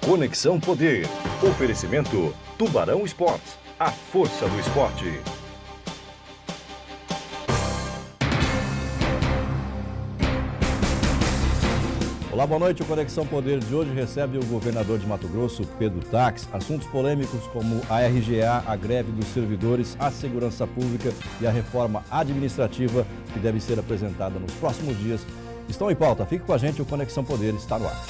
Conexão Poder. Oferecimento Tubarão Esportes. A força do esporte. Olá, boa noite. O Conexão Poder de hoje recebe o governador de Mato Grosso, Pedro Taques. Assuntos polêmicos como a RGA, a greve dos servidores, a segurança pública e a reforma administrativa que deve ser apresentada nos próximos dias estão em pauta. Fique com a gente, o Conexão Poder está no ar.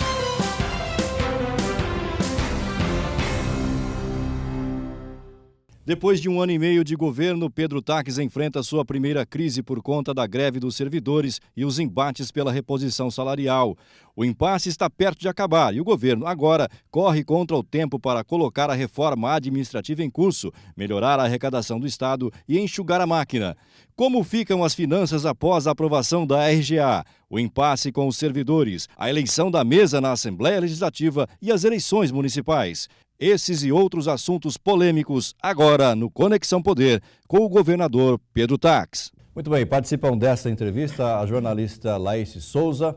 Depois de um ano e meio de governo, Pedro Taques enfrenta sua primeira crise por conta da greve dos servidores e os embates pela reposição salarial. O impasse está perto de acabar e o governo agora corre contra o tempo para colocar a reforma administrativa em curso, melhorar a arrecadação do Estado e enxugar a máquina. Como ficam as finanças após a aprovação da RGA? O impasse com os servidores, a eleição da mesa na Assembleia Legislativa e as eleições municipais. Esses e outros assuntos polêmicos agora no Conexão Poder com o governador Pedro Taques. Muito bem, participam desta entrevista a jornalista Laís Souza,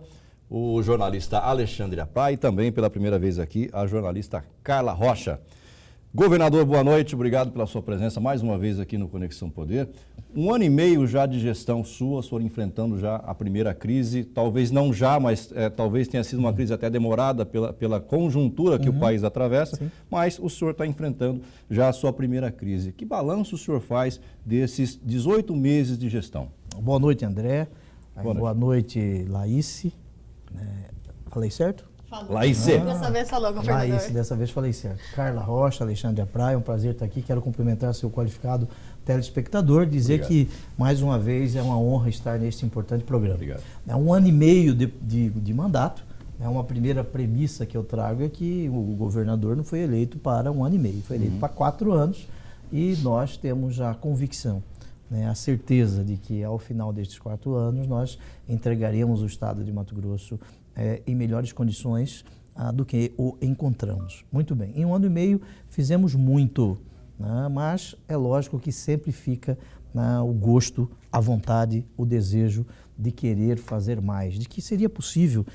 o jornalista Alexandre Apá e também pela primeira vez aqui a jornalista Carla Rocha. Governador, boa noite, obrigado pela sua presença mais uma vez aqui no Conexão Poder. Um ano e meio já de gestão sua, foram enfrentando já a primeira crise, talvez não já, mas talvez tenha sido uma crise até demorada pela conjuntura que o país atravessa, sim, mas o senhor está enfrentando já a sua primeira crise. Que balanço o senhor faz desses 18 meses de gestão? Boa noite, André. Boa noite, Laís. Falei certo? Laís. Dessa vez falou, governador. Laís, dessa vez falei certo. Carla Rocha, Alexandre Apá, é um prazer estar aqui. Quero cumprimentar seu qualificado telespectador, dizer Obrigado. Que, mais uma vez, é uma honra estar neste importante programa. Obrigado. É um ano e meio de mandato. Uma primeira premissa que eu trago é que o governador não foi eleito para um ano e meio, foi eleito para 4 anos e nós temos a convicção, a certeza de que ao final destes 4 anos nós entregaremos o Estado de Mato Grosso em melhores condições do que o encontramos. Muito bem, em um ano e meio fizemos muito, mas é lógico que sempre fica o gosto, a vontade, o desejo de querer fazer mais, de que seria possível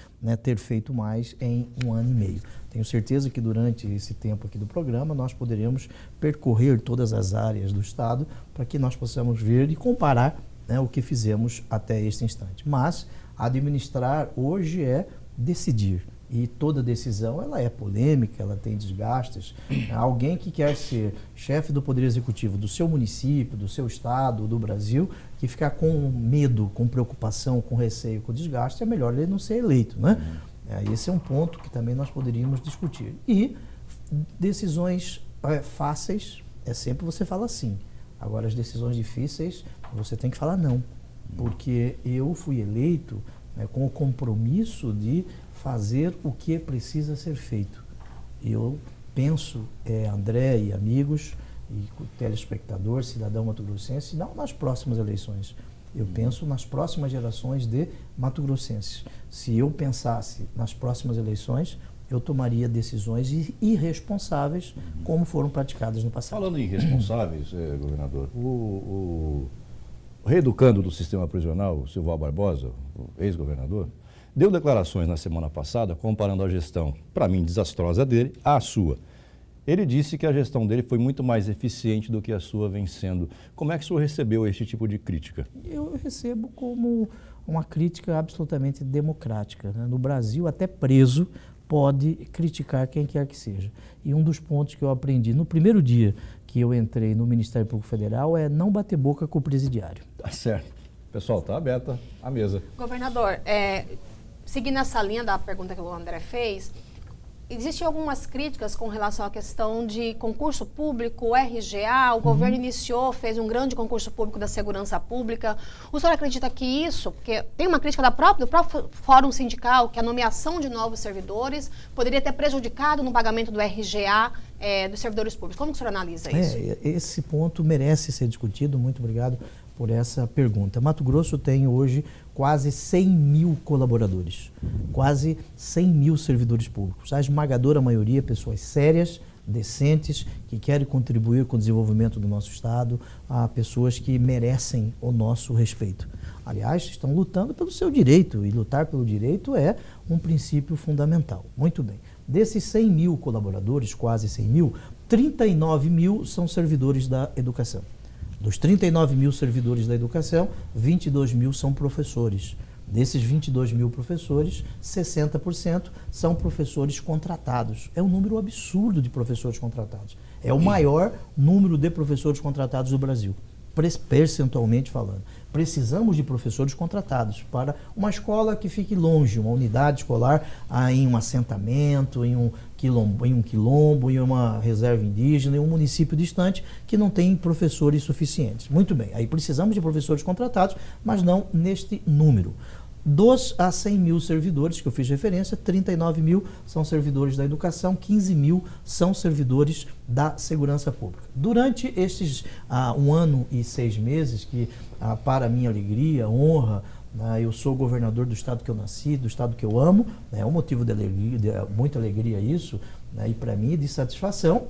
ter feito mais em um ano e meio. Tenho certeza que durante esse tempo aqui do programa nós poderemos percorrer todas as áreas do Estado para que nós possamos ver e comparar o que fizemos até este instante. Mas administrar hoje é decidir e toda decisão ela é polêmica, ela tem desgastes. Alguém que quer ser chefe do Poder Executivo do seu município, do seu estado, do Brasil, que ficar com medo, com preocupação, com receio, com desgaste, é melhor ele não ser eleito, né? Esse é um ponto que também nós poderíamos discutir. E decisões fáceis, sempre você fala sim. Agora, as decisões difíceis, você tem que falar não. Porque eu fui eleito com o compromisso de fazer o que precisa ser feito. Eu penso, André e amigos, e telespectador, cidadão mato-grossense, não nas próximas eleições. Eu penso nas próximas gerações de mato-grossenses. Se eu pensasse nas próximas eleições, eu tomaria decisões irresponsáveis, como foram praticadas no passado. Falando em irresponsáveis, governador, o reeducando do sistema prisional, o Silval Barbosa, o ex-governador, deu declarações na semana passada comparando a gestão, para mim, desastrosa dele, à sua. Ele disse que a gestão dele foi muito mais eficiente do que a sua vem sendo. Como é que o senhor recebeu esse tipo de crítica? Eu recebo como uma crítica absolutamente democrática. No Brasil, até preso pode criticar quem quer que seja. E um dos pontos que eu aprendi no primeiro dia que eu entrei no Ministério Público Federal é não bater boca com o presidiário. Tá certo. Pessoal, está aberta a mesa. Governador, seguindo essa linha da pergunta que o André fez, existem algumas críticas com relação à questão de concurso público, RGA, o governo iniciou, fez um grande concurso público da segurança pública. O senhor acredita que isso, porque tem uma crítica do próprio Fórum Sindical, que a nomeação de novos servidores poderia ter prejudicado no pagamento do RGA dos servidores públicos. Como que o senhor analisa isso? Esse ponto merece ser discutido, muito obrigado por essa pergunta. Mato Grosso tem hoje quase 100 mil colaboradores, quase 100 mil servidores públicos. A esmagadora maioria, pessoas sérias, decentes, que querem contribuir com o desenvolvimento do nosso Estado, a pessoas que merecem o nosso respeito. Aliás, estão lutando pelo seu direito, e lutar pelo direito é um princípio fundamental. Muito bem. Desses 100 mil colaboradores, quase 100 mil, 39 mil são servidores da educação. Dos 39 mil servidores da educação, 22 mil são professores. Desses 22 mil professores, 60% são professores contratados. É um número absurdo de professores contratados. É o maior número de professores contratados do Brasil, percentualmente falando. Precisamos de professores contratados para uma escola que fique longe, uma unidade escolar em um assentamento, em um quilombo, em uma reserva indígena, em um município distante que não tem professores suficientes. Muito bem, aí precisamos de professores contratados, mas não neste número. Dos a 100 mil servidores que eu fiz referência, 39 mil são servidores da educação, 15 mil são servidores da segurança pública. Durante estes 1 ano e 6 meses, que para minha alegria, honra, eu sou governador do estado que eu nasci, do estado que eu amo, é um motivo de alegria, de muita alegria isso, e para mim de satisfação,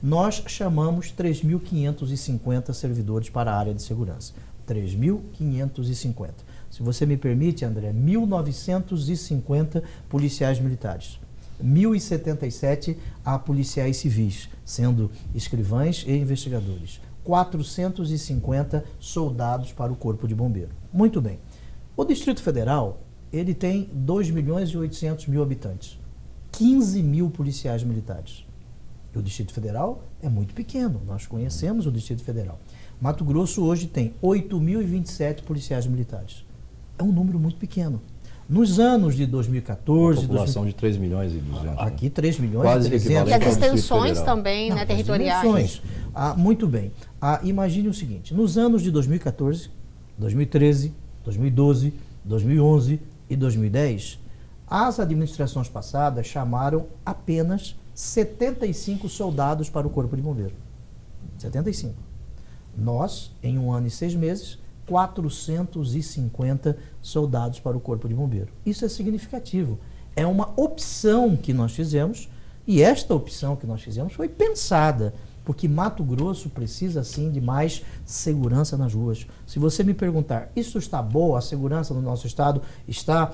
nós chamamos 3.550 servidores para a área de segurança. 3.550. Se você me permite, André, 1.950 policiais militares, 1.077 a policiais civis, sendo escrivães e investigadores, 450 soldados para o Corpo de Bombeiro. Muito bem. O Distrito Federal, ele tem 2.800.000 habitantes, 15 mil policiais militares. E o Distrito Federal é muito pequeno, nós conhecemos o Distrito Federal. Mato Grosso hoje tem 8.027 policiais militares. É um número muito pequeno. Nos anos de 2014... Uma população de 3 milhões e 200. Aqui 3 milhões quase e 300. E as extensões também, né, territoriais. Muito bem. Imagine o seguinte, nos anos de 2014, 2013, 2012, 2011 e 2010, as administrações passadas chamaram apenas 75 soldados para o Corpo de Bombeiro. 75. Nós, em 1 ano e 6 meses, 450 soldados para o Corpo de Bombeiro. Isso é significativo. É uma opção que nós fizemos, e esta opção que nós fizemos foi pensada, porque Mato Grosso precisa, sim, de mais segurança nas ruas. Se você me perguntar, isso está boa, a segurança no nosso estado está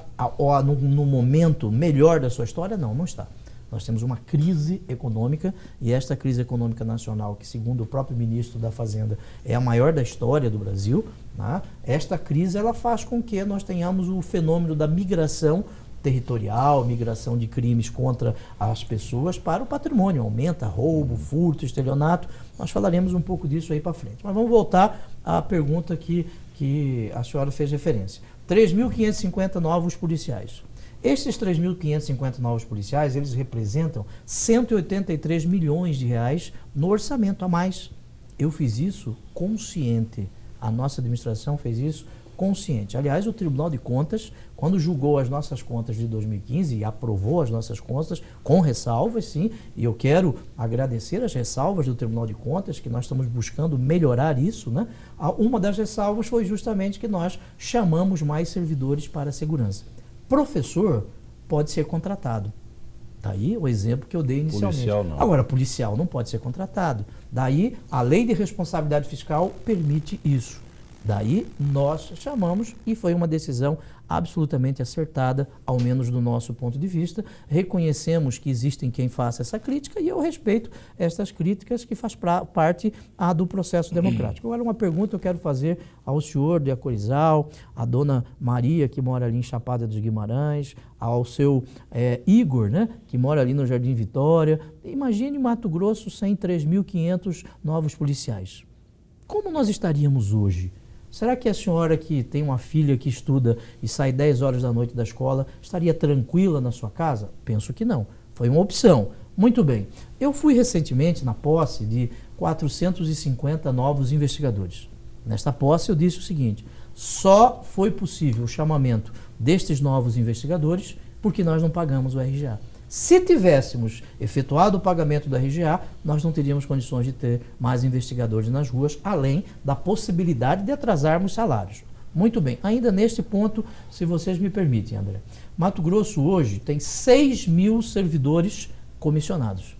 no momento melhor da sua história? Não, não está. Nós temos uma crise econômica, e esta crise econômica nacional, que segundo o próprio ministro da Fazenda, é a maior da história do Brasil, né? Esta crise ela faz com que nós tenhamos o fenômeno da migração territorial, migração de crimes contra as pessoas para o patrimônio. Aumenta roubo, furto, estelionato. Nós falaremos um pouco disso aí para frente. Mas vamos voltar à pergunta que a senhora fez referência. 3.550 novos policiais. Esses 3.550 novos policiais, eles representam 183 milhões de reais no orçamento a mais. Eu fiz isso consciente. A nossa administração fez isso consciente. Aliás, o Tribunal de Contas, quando julgou as nossas contas de 2015 e aprovou as nossas contas, com ressalvas, sim, e eu quero agradecer as ressalvas do Tribunal de Contas, que nós estamos buscando melhorar isso, né? Uma das ressalvas foi justamente que nós chamamos mais servidores para a segurança. Professor pode ser contratado. Daí o exemplo que eu dei inicialmente. Policial não. Agora, policial não pode ser contratado. Daí a lei de responsabilidade fiscal permite isso. Daí nós chamamos, e foi uma decisão absolutamente acertada, ao menos do nosso ponto de vista. Reconhecemos que existem quem faça essa crítica, e eu respeito estas críticas, que faz parte do processo democrático. Agora, uma pergunta eu quero fazer ao senhor de Acorizal, à dona Maria, que mora ali em Chapada dos Guimarães, ao seu Igor, né, que mora ali no Jardim Vitória. Imagine Mato Grosso sem 3.500 novos policiais. Como nós estaríamos hoje? Será que a senhora, que tem uma filha que estuda e sai 10 horas da noite da escola, estaria tranquila na sua casa? Penso que não. Foi uma opção. Muito bem. Eu fui recentemente na posse de 450 novos investigadores. Nesta posse eu disse o seguinte: só foi possível o chamamento destes novos investigadores porque nós não pagamos o RGA. Se tivéssemos efetuado o pagamento do RGA, nós não teríamos condições de ter mais investigadores nas ruas, além da possibilidade de atrasarmos salários. Muito bem, ainda neste ponto, se vocês me permitem, André. Mato Grosso hoje tem 6 mil servidores comissionados.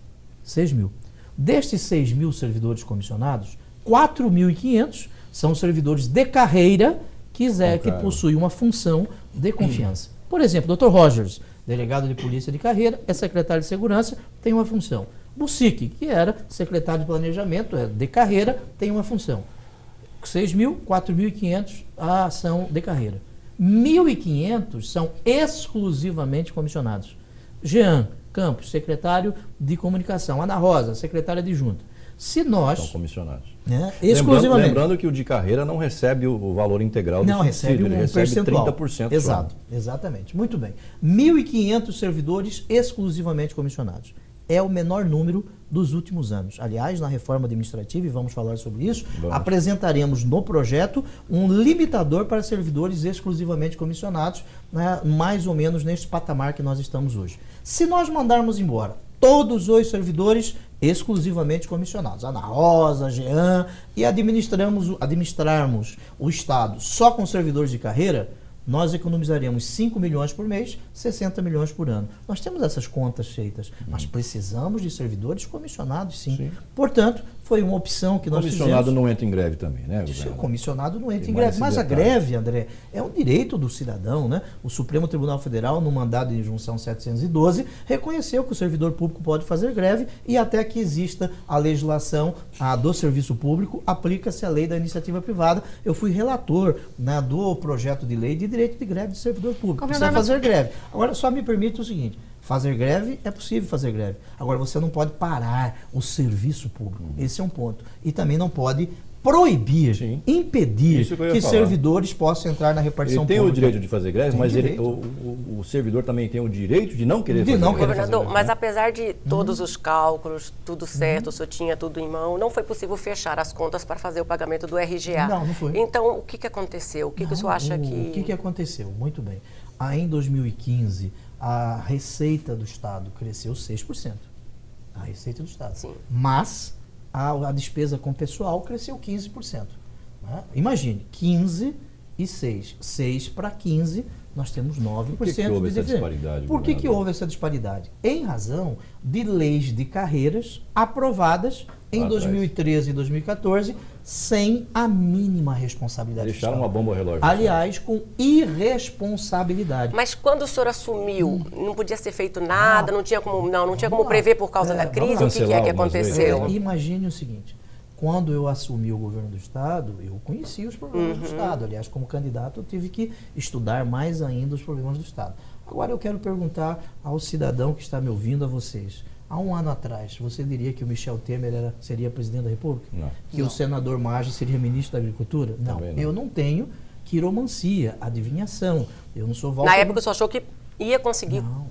6 mil. Destes 6 mil servidores comissionados, 4.500 são servidores de carreira que possuem uma função de confiança. Por exemplo, Dr. Rogers, delegado de polícia de carreira, é secretário de segurança, tem uma função. Bucic, que era secretário de planejamento, é de carreira, tem uma função. 6 mil, 4.500 são de carreira. 1.500 são exclusivamente comissionados. Jean Campos, secretário de comunicação. Ana Rosa, secretária adjunta. Se nós... São comissionados. Exclusivamente. Lembrando que o de carreira não recebe o valor integral do subsídio, ele recebe percentual. 30%. Exato, exatamente. Muito bem. 1.500 servidores exclusivamente comissionados. É o menor número dos últimos anos. Aliás, na reforma administrativa, e vamos falar sobre isso, apresentaremos no projeto um limitador para servidores exclusivamente comissionados, né, mais ou menos neste patamar que nós estamos hoje. Se nós mandarmos embora todos os servidores exclusivamente comissionados, Ana Rosa, Jean, e administrarmos o Estado só com servidores de carreira, nós economizaremos 5 milhões por mês, 60 milhões por ano. Nós temos essas contas feitas, mas precisamos de servidores comissionados, sim. Portanto, foi uma opção que nós fizemos. O comissionado não entra em greve também, né, O comissionado não entra em greve, mas a greve, André, é um direito do cidadão, né? O Supremo Tribunal Federal, no mandado de injunção 712, reconheceu que o servidor público pode fazer greve e até que exista a legislação do serviço público, aplica-se a lei da iniciativa privada. Eu fui relator, né, do projeto de lei de direito de greve do servidor público. Precisa fazer greve. Agora, só me permite o seguinte: fazer greve, é possível fazer greve. Agora, você não pode parar o serviço público. Esse é um ponto. E também não pode proibir, impedir que servidores possam entrar na repartição pública. Ele tem o direito de fazer greve, mas o servidor também tem o direito de não querer fazer greve. Governador, mas apesar de todos os cálculos, tudo certo, o senhor tinha tudo em mão, não foi possível fechar as contas para fazer o pagamento do RGA. Não foi. Então, o que aconteceu? O que o senhor acha que... O que aconteceu? Muito bem. Em 2015, a receita do Estado cresceu 6%. A receita do Estado. Sim. Mas a despesa com pessoal cresceu 15%. Né? Imagine, 15 e 6. 6 para 15, nós temos 9% Por que houve de essa disparidade? Por que houve essa disparidade? Em razão de leis de carreiras aprovadas em 2013 e 2014 sem a mínima responsabilidade fiscal. Deixaram uma bomba relógio. Aliás, com irresponsabilidade. Mas quando o senhor assumiu, não podia ser feito nada, não tinha como prever por causa da crise? O que é que aconteceu? Imagine o seguinte: quando eu assumi o governo do Estado, eu conhecia os problemas do Estado. Aliás, como candidato, eu tive que estudar mais ainda os problemas do Estado. Agora eu quero perguntar ao cidadão que está me ouvindo, a vocês. Há um ano atrás, você diria que o Michel Temer seria presidente da República? Não. Que o senador Maggi seria ministro da Agricultura? Não. Eu não tenho quiromancia, adivinhação. Eu não sou Walter... Na época, o senhor achou que ia conseguir? Não,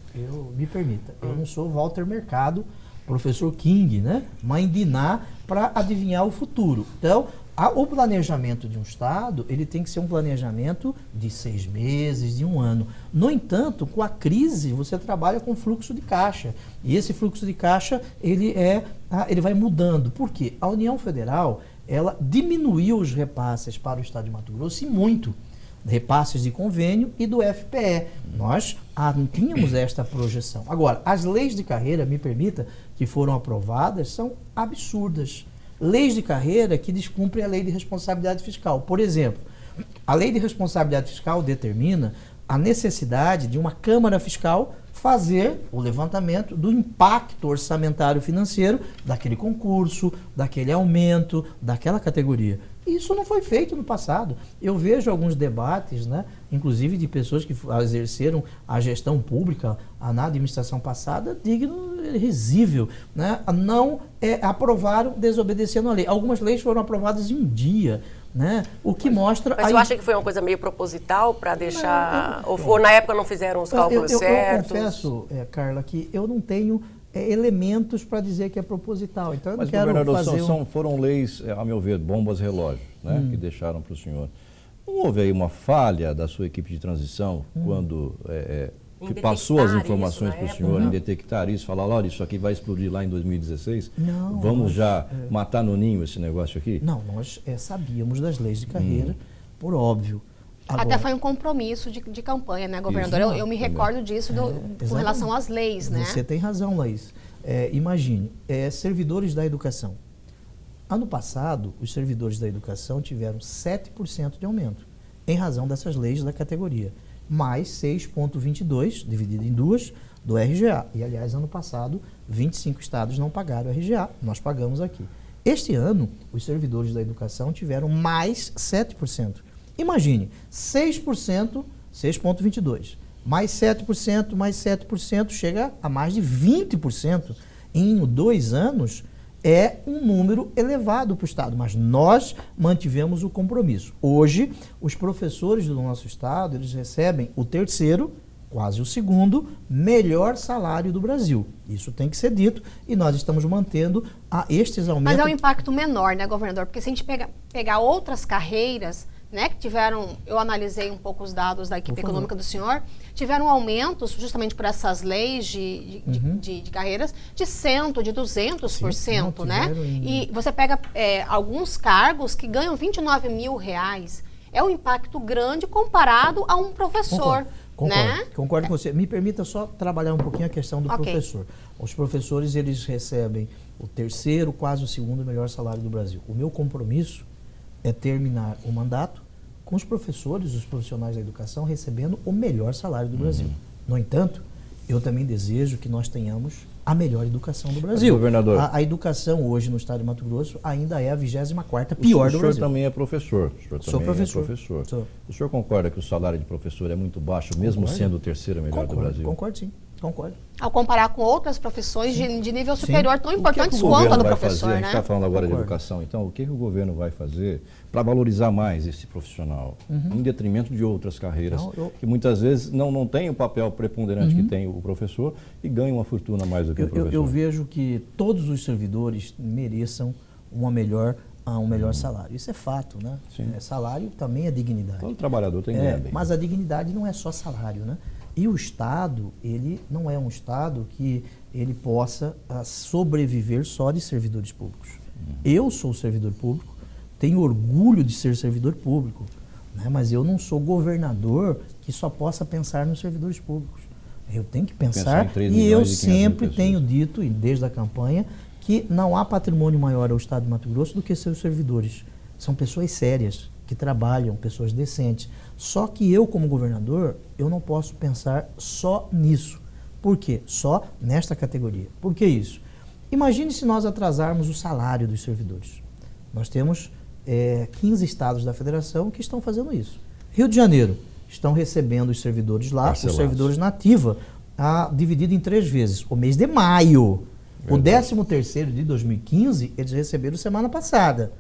me permita. Eu não sou Walter Mercado, professor King, né? Mãe Diná, para adivinhar o futuro. Então, o planejamento de um Estado, ele tem que ser um planejamento de 6 meses, de 1 ano. No entanto, com a crise, você trabalha com fluxo de caixa. E esse fluxo de caixa, ele vai mudando. Por quê? A União Federal, ela diminuiu os repasses para o Estado de Mato Grosso e muito. Repasses de convênio e do FPE. Nós tínhamos esta projeção. Agora, as leis de carreira, me permita, que foram aprovadas, são absurdas. Leis de carreira que descumprem a lei de responsabilidade fiscal. Por exemplo, a lei de responsabilidade fiscal determina a necessidade de uma Câmara Fiscal fazer o levantamento do impacto orçamentário financeiro daquele concurso, daquele aumento, daquela categoria. Isso não foi feito no passado. Eu vejo alguns debates, né, inclusive de pessoas que exerceram a gestão pública na administração passada, digno, risível, né? Não aprovaram desobedecendo a lei. Algumas leis foram aprovadas em um dia, né? O que mostra... Mas você acha que foi uma coisa meio proposital para deixar... Ou na época não fizeram os cálculos certos? Eu confesso, Carla, que eu não tenho elementos para dizer que é proposital. Então eu não quero fazer... Foram leis, a meu ver, bombas relógio, né, que deixaram para o senhor. Não houve aí uma falha da sua equipe de transição quando que passou as informações para o senhor, em detectar isso, falar, olha, isso aqui vai explodir lá em 2016? Não. Vamos já matar no ninho esse negócio aqui? Não, nós sabíamos das leis de carreira, por óbvio. Agora, até foi um compromisso de campanha, né, governador? Eu me recordo disso com relação às leis, né? Você tem razão, Laís. Imagine, servidores da educação. Ano passado, os servidores da educação tiveram 7% de aumento, em razão dessas leis da categoria, mais 6,22, dividido em duas, do RGA. E, aliás, ano passado, 25 estados não pagaram o RGA, nós pagamos aqui. Este ano, os servidores da educação tiveram mais 7%. Imagine, 6%, 6,22%, mais 7%, chega a mais de 20%. Em 2 anos, é um número elevado para o Estado, mas nós mantivemos o compromisso. Hoje, os professores do nosso Estado, eles recebem o terceiro, quase o segundo, melhor salário do Brasil. Isso tem que ser dito e nós estamos mantendo estes aumentos. Mas é um impacto menor, né, governador? Porque se a gente pegar outras carreiras, né, que tiveram, eu analisei um pouco os dados da equipe econômica do senhor, tiveram aumentos justamente por essas leis de carreiras de 100%, de 200%, sim, né? E você pega alguns cargos que ganham R$29 mil. É um impacto grande comparado a um professor. Concordo com você. Me permita só trabalhar um pouquinho a questão do professor. Os professores, eles recebem o terceiro, quase o segundo melhor salário do Brasil. O meu compromisso é terminar o mandato com os professores, os profissionais da educação, recebendo o melhor salário do Brasil. No entanto, eu também desejo que nós tenhamos a melhor educação do Brasil. Governador, a educação hoje no estado de Mato Grosso ainda é a 24ª pior do Brasil. O senhor também é professor. Sou professor. Sou. O senhor concorda que o salário de professor é muito baixo, mesmo sendo o terceiro melhor do Brasil? Concordo, sim. Concordo. Ao comparar com outras profissões de nível superior, tão importantes quanto a do professor, né? A gente está falando agora de educação, então o que o governo vai fazer para valorizar mais esse profissional, em detrimento de outras carreiras, que muitas vezes não tem o papel preponderante que tem o professor e ganha uma fortuna mais do que o professor? Eu vejo que todos os servidores mereçam um melhor salário. Isso é fato, né? Salário também é dignidade. Todo trabalhador tem que ganhar bem. Mas a dignidade não é só salário, né? E o Estado, ele não é um Estado que ele possa sobreviver só de servidores públicos. Eu sou servidor público, tenho orgulho de ser servidor público, né? Mas eu não sou governador que só possa pensar nos servidores públicos. Eu tenho que pensar e eu sempre tenho dito, e desde a campanha, que não há patrimônio maior ao Estado de Mato Grosso do que seus servidores. São pessoas sérias, que trabalham, pessoas decentes. Só que eu, como governador, eu não posso pensar só nisso. Por quê? Só nesta categoria. Por que isso? Imagine se nós atrasarmos o salário dos servidores. Nós temos 15 estados da federação que estão fazendo isso. Rio de Janeiro, estão recebendo os servidores lá, os servidores na ativa, dividido em 3 vezes. O mês de maio, o 13º de 2015, eles receberam semana passada.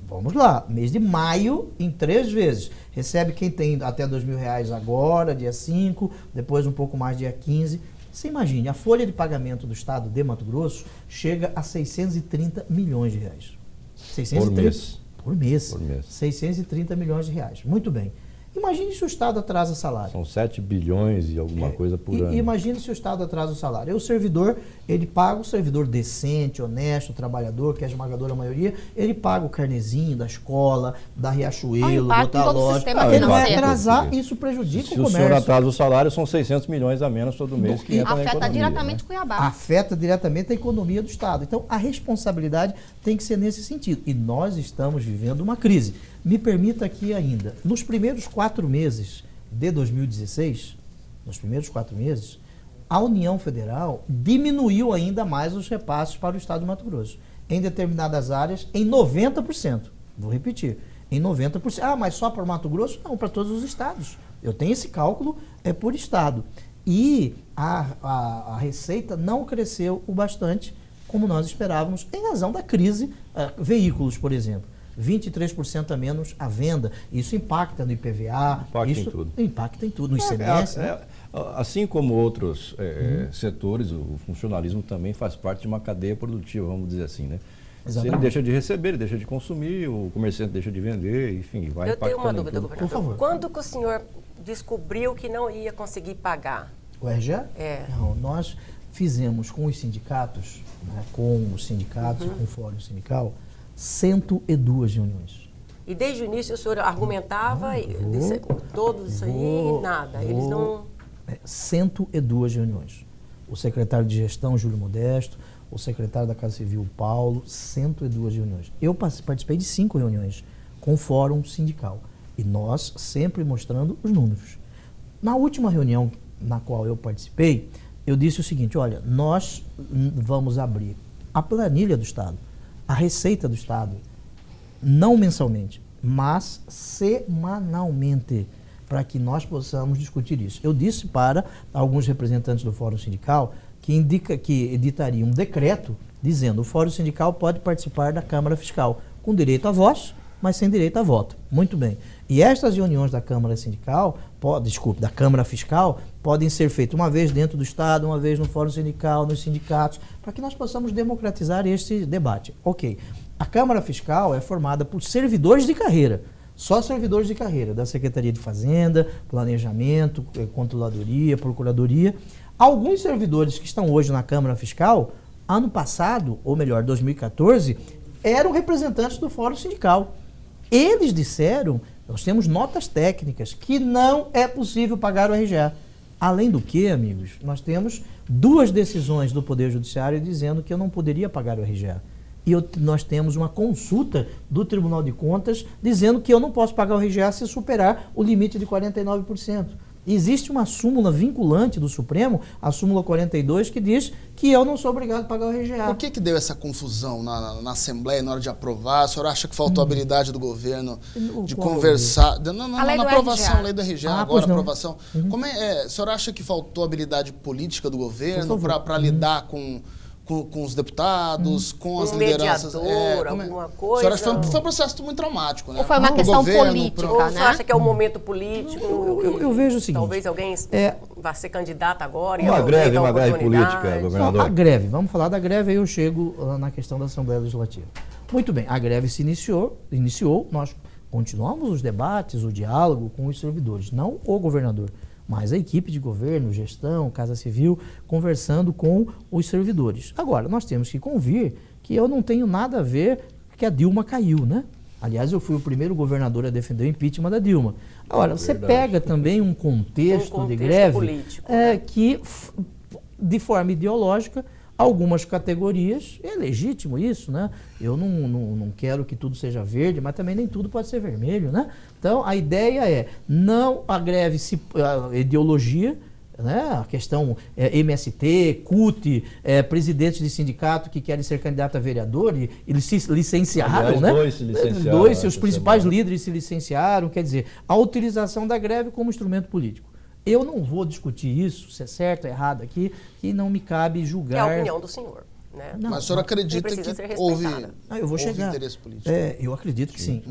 Vamos lá, mês de maio em 3 vezes. Recebe quem tem até R$2.000 agora, dia 5, depois um pouco mais dia 15. Você imagine, a folha de pagamento do Estado de Mato Grosso chega a R$630 milhões. 630, por mês. 630 milhões de reais. Muito bem. Imagine se o Estado atrasa salário. São 7 bilhões e alguma coisa por ano. Imagine se o Estado atrasa o salário. E o servidor, ele paga o servidor decente, honesto, trabalhador, que é a esmagadora maioria, ele paga o carnezinho da escola, da Riachuelo, da loja. Ele vai atrasar, isso prejudica o comércio. Se o senhor atrasa o salário, são 600 milhões a menos todo mês que entra na economia. Afeta diretamente Cuiabá. Afeta diretamente a economia do Estado. Então, a responsabilidade tem que ser nesse sentido. E nós estamos vivendo uma crise. Me permita aqui ainda, nos primeiros 4 meses de 2016, a União Federal diminuiu ainda mais os repasses para o Estado de Mato Grosso. Em determinadas áreas, em 90%. Vou repetir, em 90%. Ah, mas só para o Mato Grosso? Não, para todos os estados. Eu tenho esse cálculo, por estado. E a receita não cresceu o bastante como nós esperávamos, em razão da crise. Veículos, por exemplo. 23% a menos a venda. Isso impacta no IPVA. Impacta em tudo. No ICMS. Assim como outros setores, o funcionalismo também faz parte de uma cadeia produtiva, vamos dizer assim, né? Exatamente. Se ele deixa de receber, ele deixa de consumir, o comerciante deixa de vender, enfim, vai impactando. Eu tenho uma dúvida, governador. Por favor. Quando que o senhor descobriu que não ia conseguir pagar? O RGA? Não, nós fizemos com os sindicatos, com o Fórum Sindical, 102 reuniões. E desde o início o senhor argumentava tudo isso aí e nada. Eles não... 102 reuniões. o secretário de Gestão, Júlio Modesto, o secretário da Casa Civil, Paulo, 102 reuniões. Eu participei de 5 reuniões com o Fórum Sindical e nós sempre mostrando os números. Na última reunião na qual eu participei, eu disse o seguinte, olha, nós vamos abrir a planilha do Estado, a receita do Estado, não mensalmente, mas semanalmente, para que nós possamos discutir isso. Eu disse para alguns representantes do Fórum Sindical que editaria um decreto dizendo o Fórum Sindical pode participar da Câmara Fiscal, com direito a voz, mas sem direito a voto. Muito bem. E estas reuniões da Câmara Sindical, da Câmara Fiscal, podem ser feitas uma vez dentro do Estado, uma vez no Fórum Sindical, nos sindicatos, para que nós possamos democratizar este debate. Ok. A Câmara Fiscal é formada por servidores de carreira, só servidores de carreira, da Secretaria de Fazenda, Planejamento, Controladoria, Procuradoria. Alguns servidores que estão hoje na Câmara Fiscal, ano passado, ou melhor, 2014, eram representantes do Fórum Sindical. Eles disseram, nós temos notas técnicas, que não é possível pagar o RGA. Além do que, amigos, nós temos 2 decisões do Poder Judiciário dizendo que eu não poderia pagar o RGA. E nós temos uma consulta do Tribunal de Contas dizendo que eu não posso pagar o RGA se superar o limite de 49%. Existe uma súmula vinculante do Supremo, a súmula 42, que diz que eu não sou obrigado a pagar o RGA. Por que deu essa confusão na Assembleia na hora de aprovar? O senhor acha que faltou habilidade do governo de conversar? Na aprovação, a lei do RGA, agora a aprovação. Como o senhor acha que faltou habilidade política do governo para lidar com os deputados, com as lideranças? Alguma coisa? O senhor acha que foi um processo muito traumático, né? Ou foi uma questão política, Ou né? o senhor acha que é um momento político? Eu vejo o seguinte. Talvez alguém vá ser candidato agora. Uma greve política, governador. A greve, vamos falar da greve, aí eu chego na questão da Assembleia Legislativa. Muito bem, a greve se iniciou, nós continuamos os debates, o diálogo com os servidores, não o governador, mas a equipe de governo, gestão, Casa Civil, conversando com os servidores. Agora, nós temos que convir que eu não tenho nada a ver que a Dilma caiu, né? Aliás, eu fui o primeiro governador a defender o impeachment da Dilma. Agora, você pega também um contexto de greve político, né? que, de forma ideológica, algumas categorias, é legítimo isso, né? Eu não quero que tudo seja verde, mas também nem tudo pode ser vermelho, né? Então, a ideia é, não a greve, a ideologia, né? A questão MST, CUT, presidentes de sindicato que querem ser candidato a vereador e eles se licenciaram, né? Os principais líderes se licenciaram, quer dizer, a utilização da greve como instrumento político. Eu não vou discutir isso, se é certo ou errado aqui, que não me cabe julgar. É a opinião do senhor, né? Mas o senhor acredita que houve interesse político? Eu acredito que sim.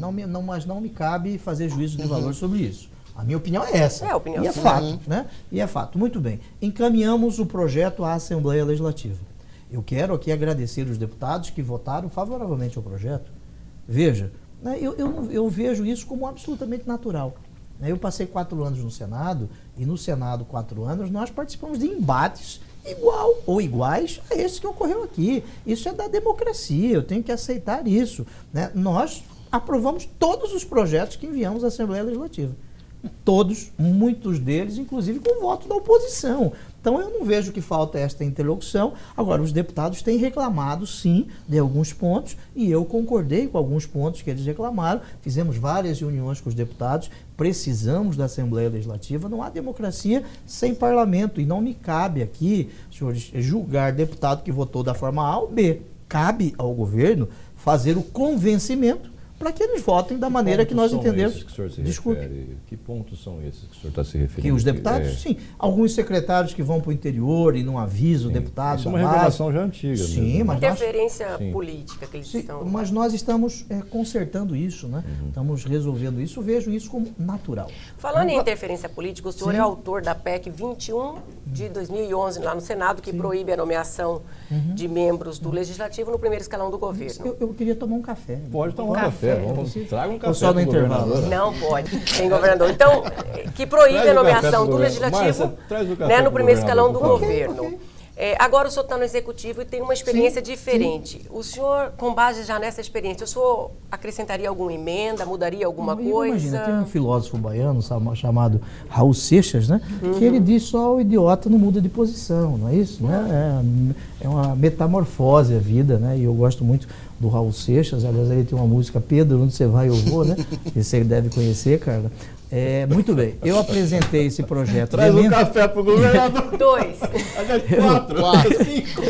Mas não me cabe fazer juízo de valor sobre isso. A minha opinião é essa. A opinião e é fato, né? E é fato. Muito bem. Encaminhamos o projeto à Assembleia Legislativa. Eu quero aqui agradecer os deputados que votaram favoravelmente ao projeto. Veja, né, eu vejo isso como absolutamente natural. Eu passei 4 anos no Senado, e no Senado, 4 anos, nós participamos de embates igual ou iguais a esse que ocorreu aqui. Isso é da democracia, eu tenho que aceitar isso, né? Nós aprovamos todos os projetos que enviamos à Assembleia Legislativa. Todos, muitos deles, inclusive com voto da oposição. Então eu não vejo que falta esta interlocução. Agora, os deputados têm reclamado, sim, de alguns pontos, e eu concordei com alguns pontos que eles reclamaram. Fizemos várias reuniões com os deputados, precisamos da Assembleia Legislativa. Não há democracia sem parlamento, e não me cabe aqui, senhores, julgar deputado que votou da forma A ou B. Cabe ao governo fazer o convencimento para que eles votem da maneira que nós entendemos. Que pontos são esses que o senhor está se referindo? Que os deputados, sim. Alguns secretários que vão para o interior e não avisam o deputado. Isso é uma revelação já antiga. Sim, mesmo. mas interferência política que eles estão... Mas nós estamos consertando isso, né? Estamos resolvendo isso. Eu vejo isso como natural. Falando em interferência política, o senhor é autor da PEC 21 de 2011, lá no Senado, que proíbe a nomeação de membros do Legislativo no primeiro escalão do governo. Eu queria tomar um café. Pode tomar um café. Traga um café. Só no intervalo. Não pode, tem governador. Então, que proíbe a nomeação do Legislativo no primeiro escalão do governo. Agora o senhor está no executivo e tem uma experiência diferente. Sim. O senhor, com base já nessa experiência, o senhor acrescentaria alguma emenda, mudaria alguma coisa? Imagina, tem um filósofo baiano chamado Raul Seixas, né? Que ele diz só o idiota não muda de posição, não é isso? Né? É uma metamorfose a vida, né? E eu gosto muito do Raul Seixas. Aliás, ele tem uma música, Pedro, onde você vai eu vou, né? Você deve conhecer, Carla. Muito bem, eu apresentei esse projeto. Traz um café para o governador. 2. 4, 5.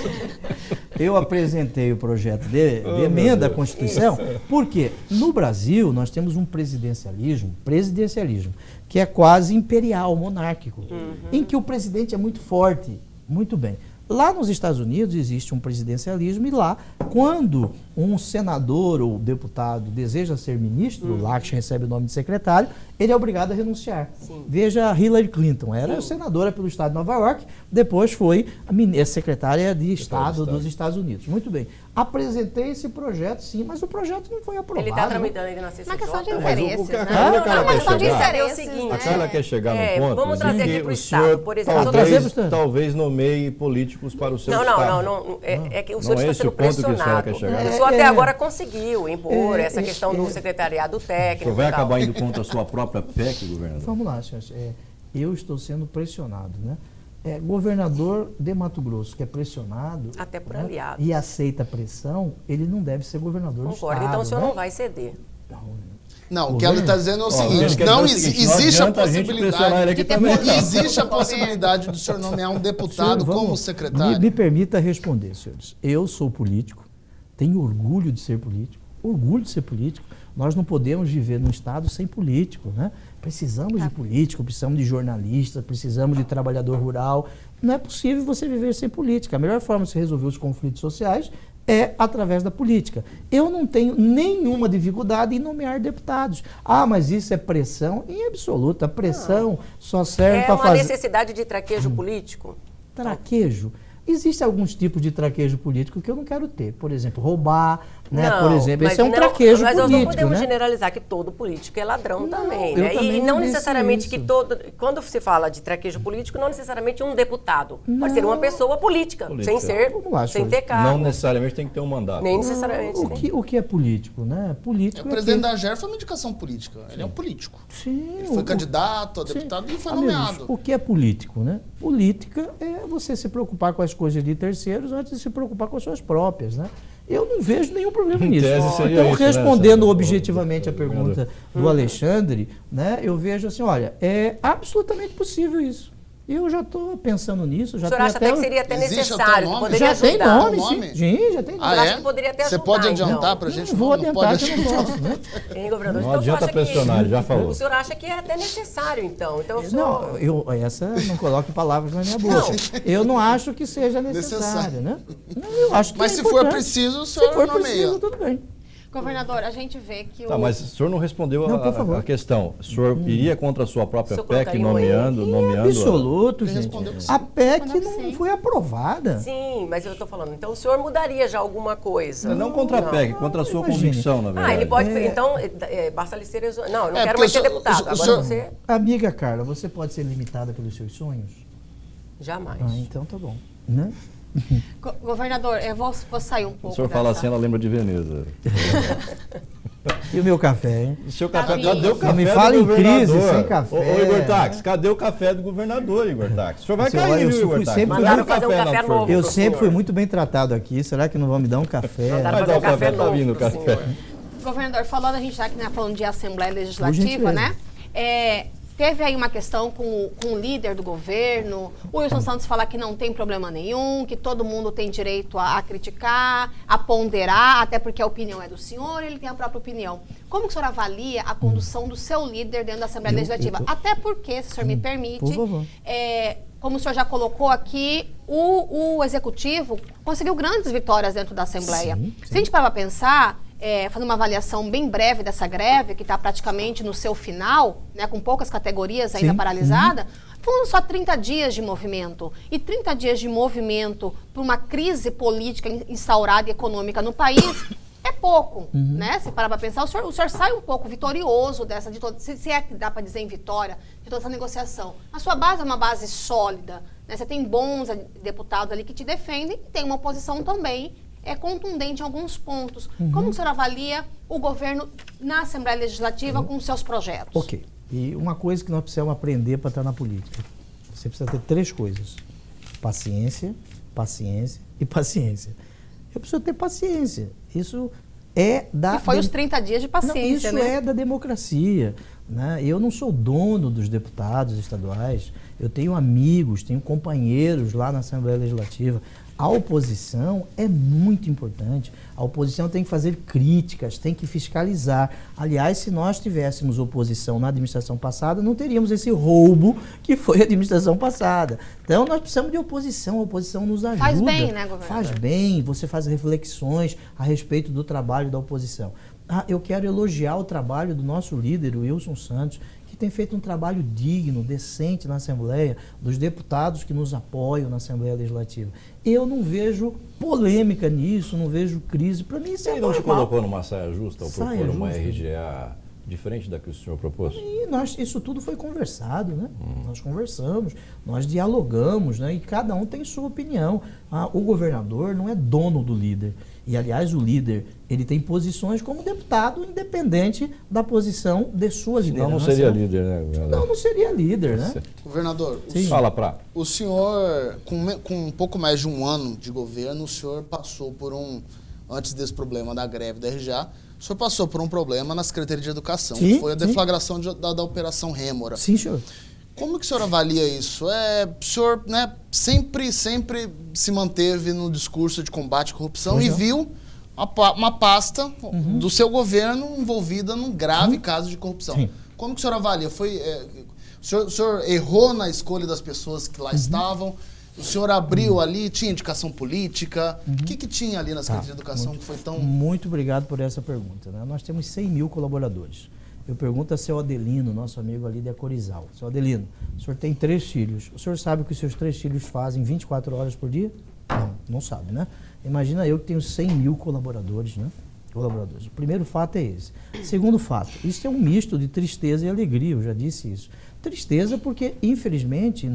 Eu apresentei o projeto de emenda à Constituição, porque no Brasil nós temos um presidencialismo, que é quase imperial, monárquico, em que o presidente é muito forte, muito bem. Lá nos Estados Unidos existe um presidencialismo e lá, quando um senador ou deputado deseja ser ministro, lá que recebe o nome de secretário, ele é obrigado a renunciar. Sim. Veja Hillary Clinton, era senadora pelo estado de Nova York, depois foi a secretária de Estado dos Estados Unidos. Muito bem. Apresentei esse projeto, sim, mas o projeto não foi aprovado. Ele está tramitando ainda na CCJ. Uma questão de interesses, né? Uma questão de interesses. A Carla quer chegar no ponto. Vamos trazer aqui para o Estado, por exemplo. Talvez nomeie políticos para o seu Estado. Não. É que o senhor está sendo pressionado. O senhor até agora conseguiu impor essa questão do secretariado técnico. O senhor vai acabar indo contra a sua própria PEC, governador? Vamos lá, senhor. Eu estou sendo pressionado, né? Governador de Mato Grosso que é pressionado, até por aliados, e aceita pressão, ele não deve ser governador do Estado. Então o senhor não vai ceder. Não, o que ela está dizendo é o seguinte, existe a possibilidade, existe a possibilidade do senhor nomear um deputado como secretário. Me permita responder, senhores. Eu sou político, tenho orgulho de ser político, Nós não podemos viver num Estado sem político, né? Precisamos de político, precisamos de jornalista, precisamos de trabalhador rural. Não é possível você viver sem política. A melhor forma de se resolver os conflitos sociais é através da política. Eu não tenho nenhuma dificuldade em nomear deputados. Mas isso é pressão? Em absoluta. A pressão só serve para fazer... É uma necessidade de traquejo político? Traquejo? Existem alguns tipos de traquejo político que eu não quero ter. Por exemplo, roubar, né? Por exemplo, esse é um traquejo político. Mas nós não podemos generalizar que todo político é ladrão também, né? E não necessariamente que todo... Quando se fala de traquejo político, não necessariamente um deputado. Pode ser uma pessoa política. Sem ser, sem ter cargo. Não necessariamente tem que ter um mandato. Nem necessariamente. O que é político, né? Político o presidente da AGER foi uma indicação política. Ele é um político. Sim. Ele foi candidato a deputado e foi nomeado. O que é político, né? Política é você se preocupar com as coisas de terceiros antes de se preocupar com as suas próprias, né? Eu não vejo nenhum problema nisso. Então, respondendo objetivamente a pergunta do Alexandre, né, eu vejo assim, olha, é absolutamente possível isso. Eu já estou pensando nisso. O senhor acha até que seria até necessário, que poderia ajudar? Já tem nome, sim, já tem nome. Acho que poderia até ajudar. Você pode adiantar para a gente? Não vou adiantar, que eu não posso, né? Governador, não adianta pressionar, ele já falou. O senhor acha que é até necessário, então? Essa não coloque palavras na minha boca. Eu não acho que seja necessário, né? Eu acho que mas se for preciso, o senhor nomeia. Se for preciso, tudo bem. Governador, a gente vê que mas o senhor não respondeu a questão. O senhor iria contra a sua própria PEC nomeando? Absoluto, gente. A PEC não foi aprovada. Sim, mas eu estou falando, então o senhor mudaria já alguma coisa? Não contra a PEC, contra a sua convicção, na verdade. Ele pode, então, basta lhe ser... Não, eu não quero mais ser deputado. Agora você... Amiga Carla, você pode ser limitada pelos seus sonhos? Jamais. Então tá bom. Né? Governador, eu vou sair um pouco. O senhor fala assim, ela lembra de Veneza. E o meu café, hein? O seu café, cadê o café me fala em crise sem café. Ô, Igor Tax, cadê o café do governador, Igor Tax? O senhor vai cair, viu, Igor Tax? Eu sempre fui muito bem tratado aqui. Será que não vão me dar um café? Vai dar um café, tá vindo o café. Governador, falando, a gente está aqui falando de Assembleia Legislativa, né? Teve aí uma questão com o líder do governo. O Wilson Santos fala que não tem problema nenhum, que todo mundo tem direito a criticar, a ponderar, até porque a opinião é do senhor, ele tem a própria opinião. Como que o senhor avalia a condução do seu líder dentro da Assembleia Legislativa? Até porque, se o senhor me permite, como o senhor já colocou aqui, o Executivo conseguiu grandes vitórias dentro da Assembleia. Se a gente parar para pensar... fazendo uma avaliação bem breve dessa greve, que está praticamente no seu final, né, com poucas categorias ainda paralisadas, foram só 30 dias de movimento. E 30 dias de movimento por uma crise política instaurada e econômica no país é pouco, né? Se parar para pensar, o senhor sai um pouco vitorioso dessa, se é que dá para dizer em vitória, de toda essa negociação. A sua base é uma base sólida, né? Você tem bons deputados ali que te defendem e tem uma oposição também contundente em alguns pontos. Como o senhor avalia o governo na Assembleia Legislativa com seus projetos? Ok. E uma coisa que nós precisamos aprender para estar na política. Você precisa ter 3 coisas. Paciência, paciência e paciência. Eu preciso ter paciência. Isso é da... E foi os 30 dias de paciência, não, isso é da democracia. Né? Eu não sou dono dos deputados estaduais. Eu tenho amigos, tenho companheiros lá na Assembleia Legislativa. A oposição é muito importante. A oposição tem que fazer críticas, tem que fiscalizar. Aliás, se nós tivéssemos oposição na administração passada, não teríamos esse roubo que foi a administração passada. Então, nós precisamos de oposição. A oposição nos ajuda. Faz bem, né, governador? Faz bem. Você faz reflexões a respeito do trabalho da oposição. Eu quero elogiar o trabalho do nosso líder, o Wilson Santos, que tem feito um trabalho digno, decente na Assembleia, dos deputados que nos apoiam na Assembleia Legislativa. Eu não vejo polêmica nisso, não vejo crise. Para mim isso é normal. Ele não te colocou numa saia justa ao Saia propor uma justa. RGA diferente da que o senhor propôs? E isso tudo foi conversado, né? Nós conversamos, nós dialogamos, né? E cada um tem sua opinião. O governador não é dono do líder. E, aliás, o líder, ele tem posições como deputado, independente da posição de sua liderança. Não seria líder, né, governador? Não seria líder, né? Governador, Fala, Prá. o senhor, com um pouco mais de um ano de governo, o senhor passou por antes desse problema da greve da RGA, o senhor passou por um problema na Secretaria de Educação, que foi a deflagração da Operação Rêmora. Sim, senhor. Como que o senhor avalia isso? O senhor, né, sempre se manteve no discurso de combate à corrupção e viu uma pasta do seu governo envolvida num grave caso de corrupção. Sim. Como que o senhor avalia? O senhor errou na escolha das pessoas que lá estavam? O senhor abriu ali, tinha indicação política? O que tinha ali na Secretaria de Educação que foi tão... Muito obrigado por essa pergunta. Né? Nós temos 100 mil colaboradores. Eu pergunto a seu Adelino, nosso amigo ali de Acorizal. Seu Adelino, o senhor tem 3 filhos. O senhor sabe o que os seus 3 filhos fazem 24 horas por dia? Não sabe, né? Imagina eu que tenho 100 mil colaboradores, né? O primeiro fato é esse. Segundo fato, isso é um misto de tristeza e alegria, eu já disse isso. Tristeza porque, infelizmente,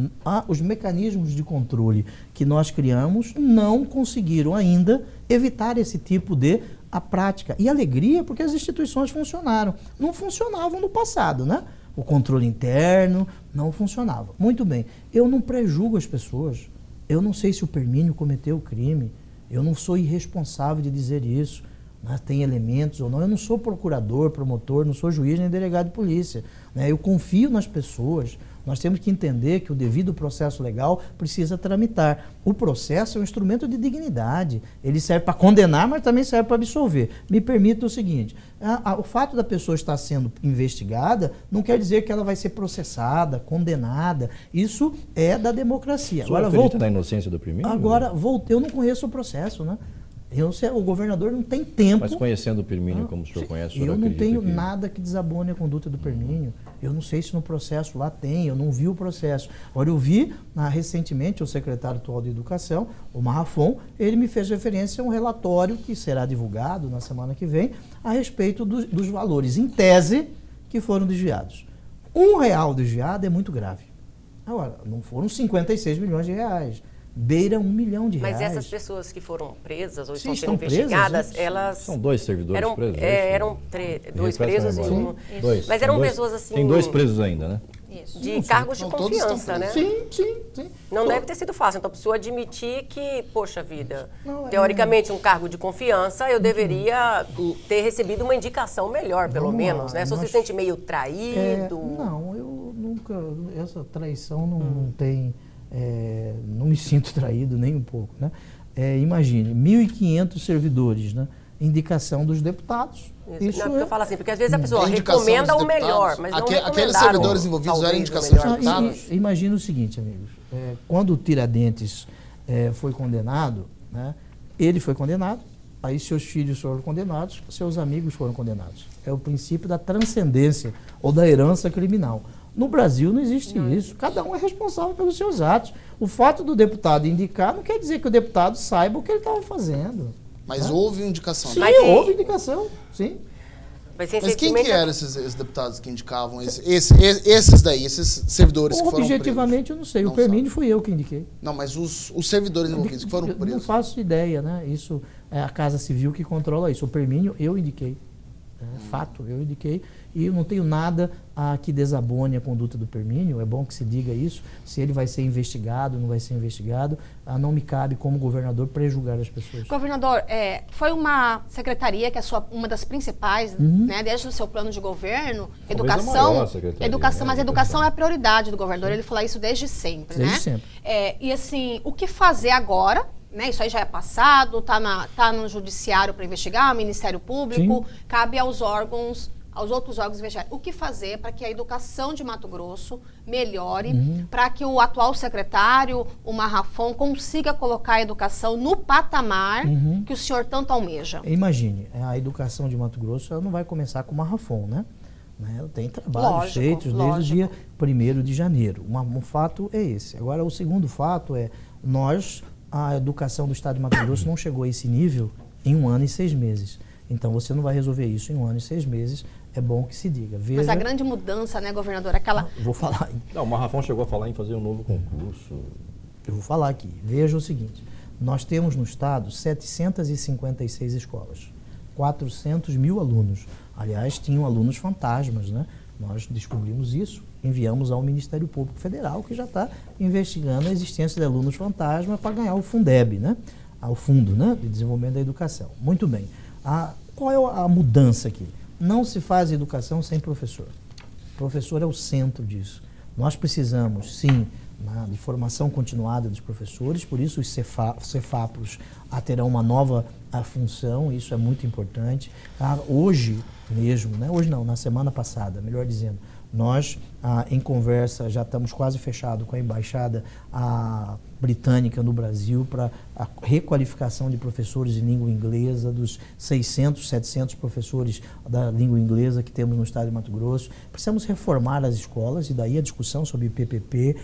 os mecanismos de controle que nós criamos não conseguiram ainda evitar esse tipo de prática. E alegria porque as instituições funcionaram. Não funcionavam no passado, né? O controle interno não funcionava. Muito bem, eu não prejulgo as pessoas. Eu não sei se o Permínio cometeu o crime. Eu não sou irresponsável de dizer isso. Né? Tem elementos ou não. Eu não sou procurador, promotor, não sou juiz nem delegado de polícia. Né? Eu confio nas pessoas. Nós temos que entender que o devido processo legal precisa tramitar. O processo é um instrumento de dignidade. Ele serve para condenar, mas também serve para absolver. Me permita o seguinte, o fato da pessoa estar sendo investigada não quer dizer que ela vai ser processada, condenada. Isso é da democracia. O senhor acredita na inocência do Permínio? Agora, eu não conheço o processo, né? O governador não tem tempo... Mas conhecendo o Permínio como o senhor conhece, o senhor eu não tenho que... nada que desabone a conduta do Permínio. Eu não sei se no processo lá tem, eu não vi o processo. Agora, eu vi recentemente o secretário atual de Educação, o Marrafon, ele me fez referência a um relatório que será divulgado na semana que vem a respeito dos valores, em tese, que foram desviados. R$1 desviado é muito grave. Agora, não foram 56 milhões de reais. Beira R$1 milhão. Mas essas pessoas que foram presas ou estão sendo investigadas, elas... São 2 servidores presos? Eram 2 presos e um... Mas eram pessoas assim... Tem 2 presos ainda, né? Isso. De cargos de confiança, né? Sim. Não deve ter sido fácil. Então, a pessoa admitir que, poxa vida, teoricamente, um cargo de confiança, eu deveria ter recebido uma indicação melhor, pelo menos, né? Se você se sente meio traído... Não, eu nunca... Essa traição não tem... não me sinto traído nem um pouco, né? Imagine, 1.500 servidores, né? Indicação dos deputados. Isso não, eu falo assim, porque às vezes a pessoa recomenda o melhor, mas não aqueles servidores envolvidos eram indicação dos deputados? Imagina o seguinte, amigos, quando o Tiradentes foi condenado, né? Ele foi condenado, aí seus filhos foram condenados, seus amigos foram condenados. É o princípio da transcendência ou da herança criminal. No Brasil não existe isso. Cada um é responsável pelos seus atos. O fato do deputado indicar não quer dizer que o deputado saiba o que ele estava fazendo. Mas houve indicação. Sim, houve indicação, sim. Mas quem que eram esses deputados que indicavam? Esses servidores que foram presos? Objetivamente, eu não sei. O Permínio fui eu que indiquei. Não, mas os servidores envolvidos que foram presos? Não faço ideia, né? Isso é a Casa Civil que controla isso. O Permínio eu indiquei. Fato, eu indiquei. E eu não tenho nada que desabone a conduta do Permínio, é bom que se diga isso. Se ele vai ser investigado, não vai ser investigado, não me cabe como governador prejulgar as pessoas. Governador, foi uma secretaria que é uma das principais, né, desde o seu plano de governo, mas educação é a prioridade do governador, ele fala isso desde sempre, desde sempre. E assim, o que fazer agora? Né, isso aí já é passado, tá no judiciário para investigar, o Ministério Público, sim, cabe aos outros órgãos investigar. O que fazer para que a educação de Mato Grosso melhore, para que o atual secretário, o Marrafon, consiga colocar a educação no patamar que o senhor tanto almeja? Imagine, a educação de Mato Grosso ela não vai começar com o Marrafon, né? Ela tem trabalhos feitos desde o dia 1º de janeiro. Um fato é esse. Agora, o segundo fato é a educação do Estado de Mato Grosso não chegou a esse nível em 1 ano e 6 meses. Então, você não vai resolver isso em 1 ano e 6 meses. É bom que se diga. Veja... Mas a grande mudança, né, governador? Aquela... Vou falar. Não, o Marrafon chegou a falar em fazer um novo concurso. Eu vou falar aqui. Veja o seguinte. Nós temos no Estado 756 escolas. 400 mil alunos. Aliás, tinham alunos fantasmas, né? Nós descobrimos isso, enviamos ao Ministério Público Federal, que já está investigando a existência de alunos fantasma para ganhar o Fundeb, né? O Fundo, né, de Desenvolvimento da Educação. Muito bem. Qual é a mudança aqui? Não se faz educação sem professor. O professor é o centro disso. Nós precisamos, sim, de formação continuada dos professores, por isso os Cefapros terão uma nova função, isso é muito importante. Hoje mesmo, né? Hoje não, na semana passada, melhor dizendo, nós, em conversa, já estamos quase fechados com a Embaixada britânica no Brasil para a requalificação de professores de língua inglesa, dos 600, 700 professores da língua inglesa que temos no estado de Mato Grosso. Precisamos reformar as escolas, e daí a discussão sobre PPP.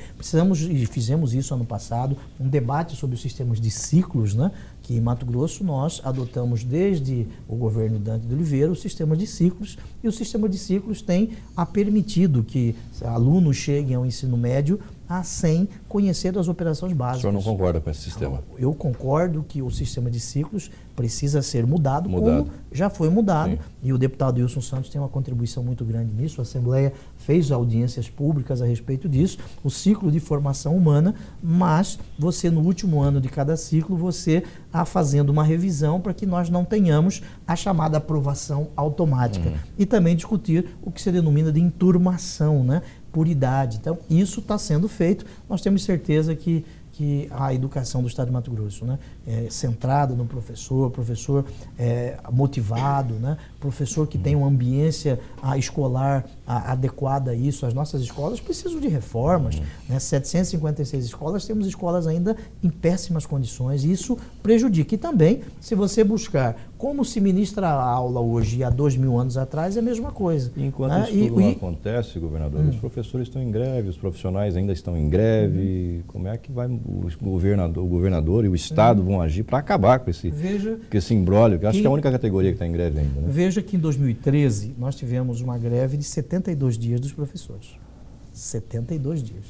E fizemos isso ano passado, um debate sobre os sistemas de ciclos, né? Que em Mato Grosso nós adotamos desde o governo Dante de Oliveira o sistema de ciclos, e o sistema de ciclos tem permitido que alunos cheguem ao ensino médio sem conhecer das operações básicas. O senhor não concorda com esse sistema? Eu concordo que o sistema de ciclos precisa ser mudado. Como já foi mudado. Sim. E o deputado Wilson Santos tem uma contribuição muito grande nisso. A Assembleia fez audiências públicas a respeito disso, o ciclo de formação humana, mas você, no último ano de cada ciclo, você fazendo uma revisão para que nós não tenhamos a chamada aprovação automática. E também discutir o que se denomina de enturmação, né? Por idade. Então, isso está sendo feito. Nós temos certeza que a educação do Estado de Mato Grosso, né, é centrada no professor motivado, né, professor que tem uma ambiência escolar adequada a isso. As nossas escolas precisam de reformas, né, 756 escolas, temos escolas ainda em péssimas condições, e isso prejudica. E também, se você buscar como se ministra a aula hoje e há 2000 anos atrás, é a mesma coisa. Enquanto isso tudo não acontece, governador, os professores estão em greve, os profissionais ainda estão em greve, como é que vai o governador e o Estado vão agir para acabar com esse imbróglio, que acho que é a única categoria que está em greve ainda, né? Veja que em 2013 nós tivemos uma greve de 72 dias dos professores. 72 dias.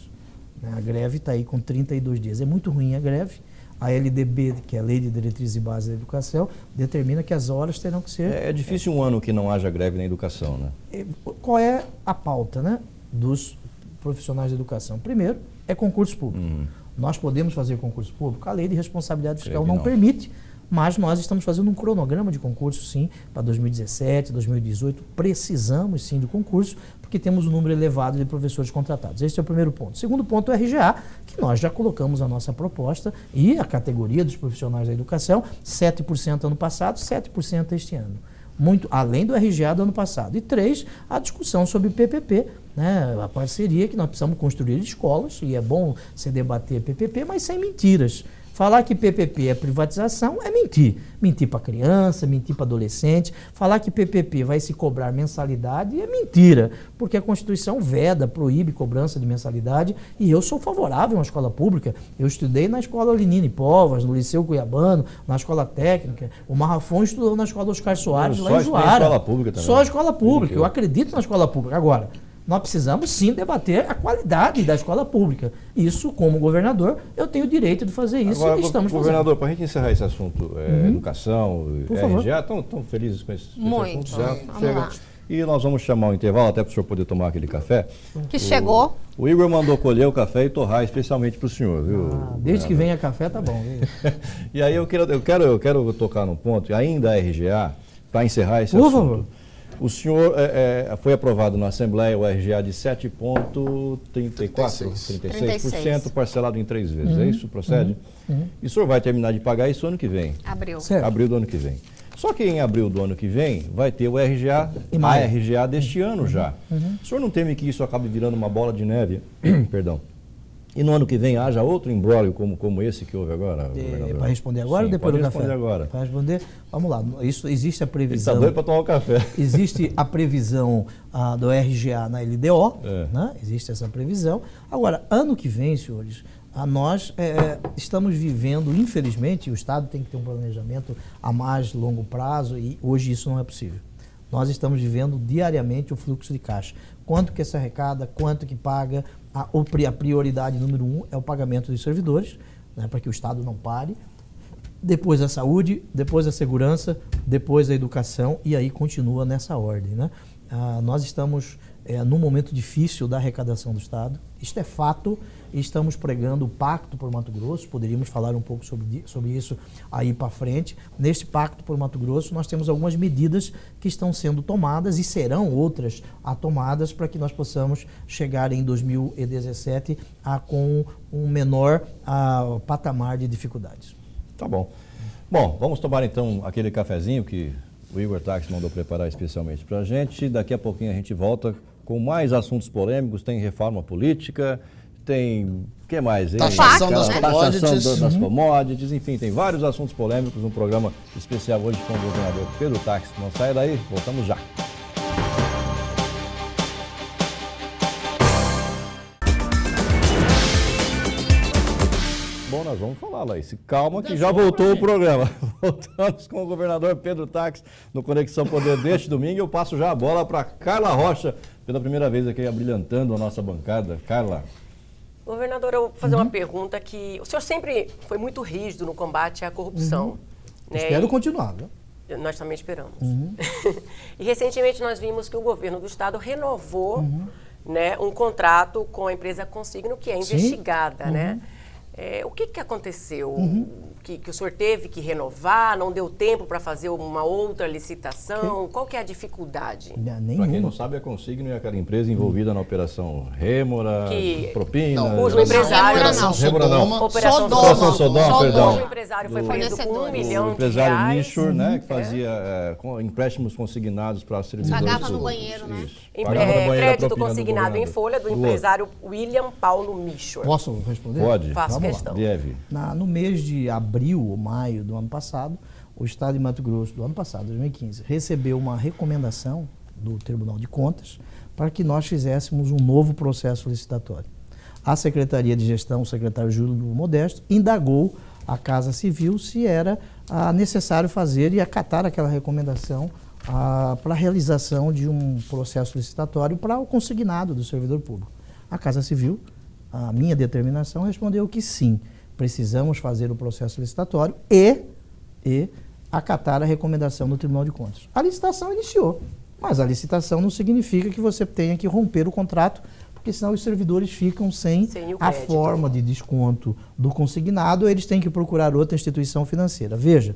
A greve está aí com 32 dias. É muito ruim a greve. A LDB, que é a Lei de Diretrizes e Bases da Educação, determina que as horas terão que ser... É difícil um ano que não haja greve na educação, né? Qual é a pauta, né, dos profissionais de educação? Primeiro, é concurso público. Nós podemos fazer concurso público? A Lei de Responsabilidade Fiscal não permite, mas nós estamos fazendo um cronograma de concurso, sim, para 2017, 2018. Precisamos, sim, do concurso, porque temos um número elevado de professores contratados. Esse é o primeiro ponto. Segundo ponto, o RGA, que nós já colocamos a nossa proposta, e a categoria dos profissionais da educação, 7% ano passado, 7% este ano. Muito além do RGA do ano passado. E 3, a discussão sobre PPP, né, a parceria que nós precisamos construir escolas, e é bom se debater PPP, mas sem mentiras. Falar que PPP é privatização é mentir. Mentir para criança, mentir para adolescente. Falar que PPP vai se cobrar mensalidade é mentira, porque a Constituição veda, proíbe cobrança de mensalidade, e eu sou favorável à escola pública. Eu estudei na escola Lenine Povas, no Liceu Cuiabano, na escola técnica. O Marrafon estudou na escola Oscar Soares, lá em Juara. Só a escola pública também. Só a escola pública. Eu acredito na escola pública. Agora, nós precisamos sim debater a qualidade da escola pública. Isso, como governador, eu tenho o direito de fazer isso. Agora, e estamos governador, para a gente encerrar esse assunto, educação, RGA, estão felizes com esse Muito. assunto? Vamos lá. E nós vamos chamar o intervalo, até para o senhor poder tomar aquele café. Que chegou. O Igor mandou colher o café e torrar especialmente para o senhor, viu? Desde que venha café, tá bom. E aí eu quero tocar num ponto, ainda a RGA, para encerrar esse assunto. Por favor. O senhor foi aprovado na Assembleia o RGA de 7,36% parcelado em 3 vezes. É isso? Procede? E o senhor vai terminar de pagar isso ano que vem? Abril. Certo. Abril do ano que vem. Só que em abril do ano que vem vai ter o RGA, a RGA deste ano já. O senhor não teme que isso acabe virando uma bola de neve? Perdão. E no ano que vem haja outro imbróglio como esse que houve agora? Para responder agora ou depois do café? Responder agora. Para responder, vamos lá. Isso, existe a previsão. Está doido para tomar o café. Existe a previsão do RGA na LDO, né? Existe essa previsão. Agora, ano que vem, senhores, nós estamos vivendo, infelizmente, o Estado tem que ter um planejamento a mais longo prazo e hoje isso não é possível. Nós estamos vivendo diariamente o fluxo de caixa. Quanto que se arrecada, quanto que paga, a prioridade número 1 é o pagamento dos servidores, né, para que o Estado não pare. Depois a saúde, depois a segurança, depois a educação e aí continua nessa ordem, né? Nós estamos num momento difícil da arrecadação do Estado. Isto é fato e estamos pregando o Pacto por Mato Grosso. Poderíamos falar um pouco sobre isso aí para frente. Neste Pacto por Mato Grosso, nós temos algumas medidas que estão sendo tomadas e serão outras tomadas para que nós possamos chegar em 2017 com um menor patamar de dificuldades. Tá bom. Bom, vamos tomar então aquele cafezinho que o Igor Tax mandou preparar especialmente para a gente. Daqui a pouquinho a gente volta com mais assuntos polêmicos. Tem reforma política, tem, o que mais? Taxação das commodities. Taxação das commodities, enfim, tem vários assuntos polêmicos. Um programa especial hoje com o governador Pedro Tax. Não saia daí, voltamos já. Bom, nós vamos falar, Laís. Calma que já voltou o programa. Voltamos com o governador Pedro Tax no Conexão Poder deste domingo. Eu passo já a bola para Carla Rocha, pela primeira vez aqui abrilhantando a nossa bancada. Carla. Governador, eu vou fazer uma pergunta que... O senhor sempre foi muito rígido no combate à corrupção. Né? Espero continuar, viu? Nós também esperamos. E recentemente nós vimos que o governo do estado renovou né, um contrato com a empresa Consigno, que é investigada, né? O que aconteceu? Que o senhor teve que renovar, não deu tempo para fazer uma outra licitação? Qual que é a dificuldade? Para quem não sabe, a Consigno é aquela empresa envolvida na Operação Rêmora, Propina... Cujo empresário... Operação Sodoma, perdão. O empresário foi preso com R$1 milhão. O empresário Mishur, né, que fazia empréstimos consignados para servidores pagava no banheiro, né? Isso. Crédito consignado em folha do empresário William Paulo Mishur. Posso responder? Pode. Faço questão. Deve. No mês de abril ou maio do ano passado, o Estado de Mato Grosso, do ano passado, 2015, recebeu uma recomendação do Tribunal de Contas para que nós fizéssemos um novo processo licitatório. A Secretaria de Gestão, o secretário Júlio Modesto, indagou a Casa Civil se era necessário fazer e acatar aquela recomendação para a realização de um processo licitatório para o consignado do servidor público. A Casa Civil, a minha determinação, respondeu que sim, precisamos fazer o processo licitatório e acatar a recomendação do Tribunal de Contas. A licitação iniciou, mas a licitação não significa que você tenha que romper o contrato, porque senão os servidores ficam sem a forma de desconto do consignado, eles têm que procurar outra instituição financeira. Veja,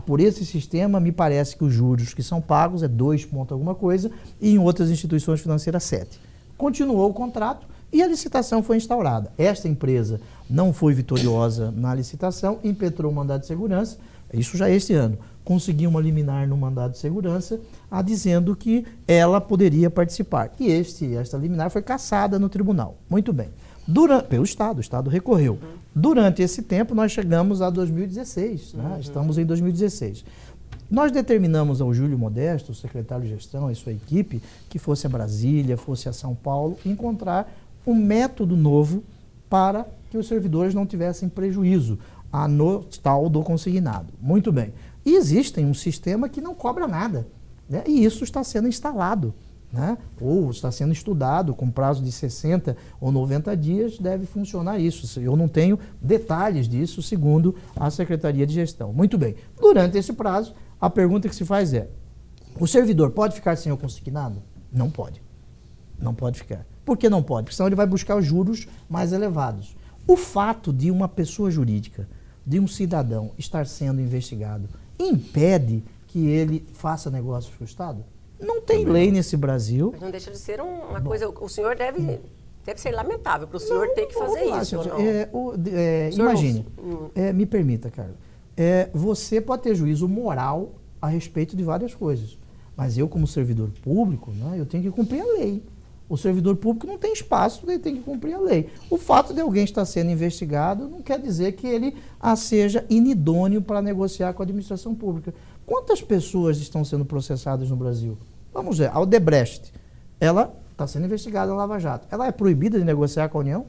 por esse sistema, me parece que os juros que são pagos é 2 ponto alguma coisa e em outras instituições financeiras 7. Continuou o contrato e a licitação foi instaurada. Esta empresa não foi vitoriosa na licitação, impetrou o mandado de segurança, isso já este ano, conseguiu uma liminar no mandado de segurança, dizendo que ela poderia participar. E esta liminar foi cassada no tribunal. Muito bem. Pelo Estado, o Estado recorreu. Durante esse tempo, nós chegamos a 2016, né? Estamos em 2016. Nós determinamos ao Júlio Modesto, o secretário de gestão e sua equipe, que fosse a Brasília, fosse a São Paulo, encontrar um método novo para que os servidores não tivessem prejuízo no tal do consignado. Muito bem. E existe um sistema que não cobra nada, né? E isso está sendo instalado, né? Ou está sendo estudado com prazo de 60 ou 90 dias, deve funcionar isso. Eu não tenho detalhes disso, segundo a Secretaria de Gestão. Muito bem. Durante esse prazo, a pergunta que se faz é: o servidor pode ficar sem o consignado? Não pode. Não pode ficar. Por que não pode? Porque senão ele vai buscar os juros mais elevados. O fato de uma pessoa jurídica, de um cidadão estar sendo investigado, impede que ele faça negócios com o Estado? Não tem lei nesse Brasil. Mas não deixa de ser uma coisa. O senhor deve ser lamentável para o senhor ter que fazer isso. Imagine, me permita, Carla. Você pode ter juízo moral a respeito de várias coisas, mas eu, como servidor público, né, eu tenho que cumprir a lei. O servidor público não tem espaço, ele tem que cumprir a lei. O fato de alguém estar sendo investigado não quer dizer que ele seja inidôneo para negociar com a administração pública. Quantas pessoas estão sendo processadas no Brasil? Vamos ver, a Odebrecht, ela está sendo investigada na Lava Jato. Ela é proibida de negociar com a União?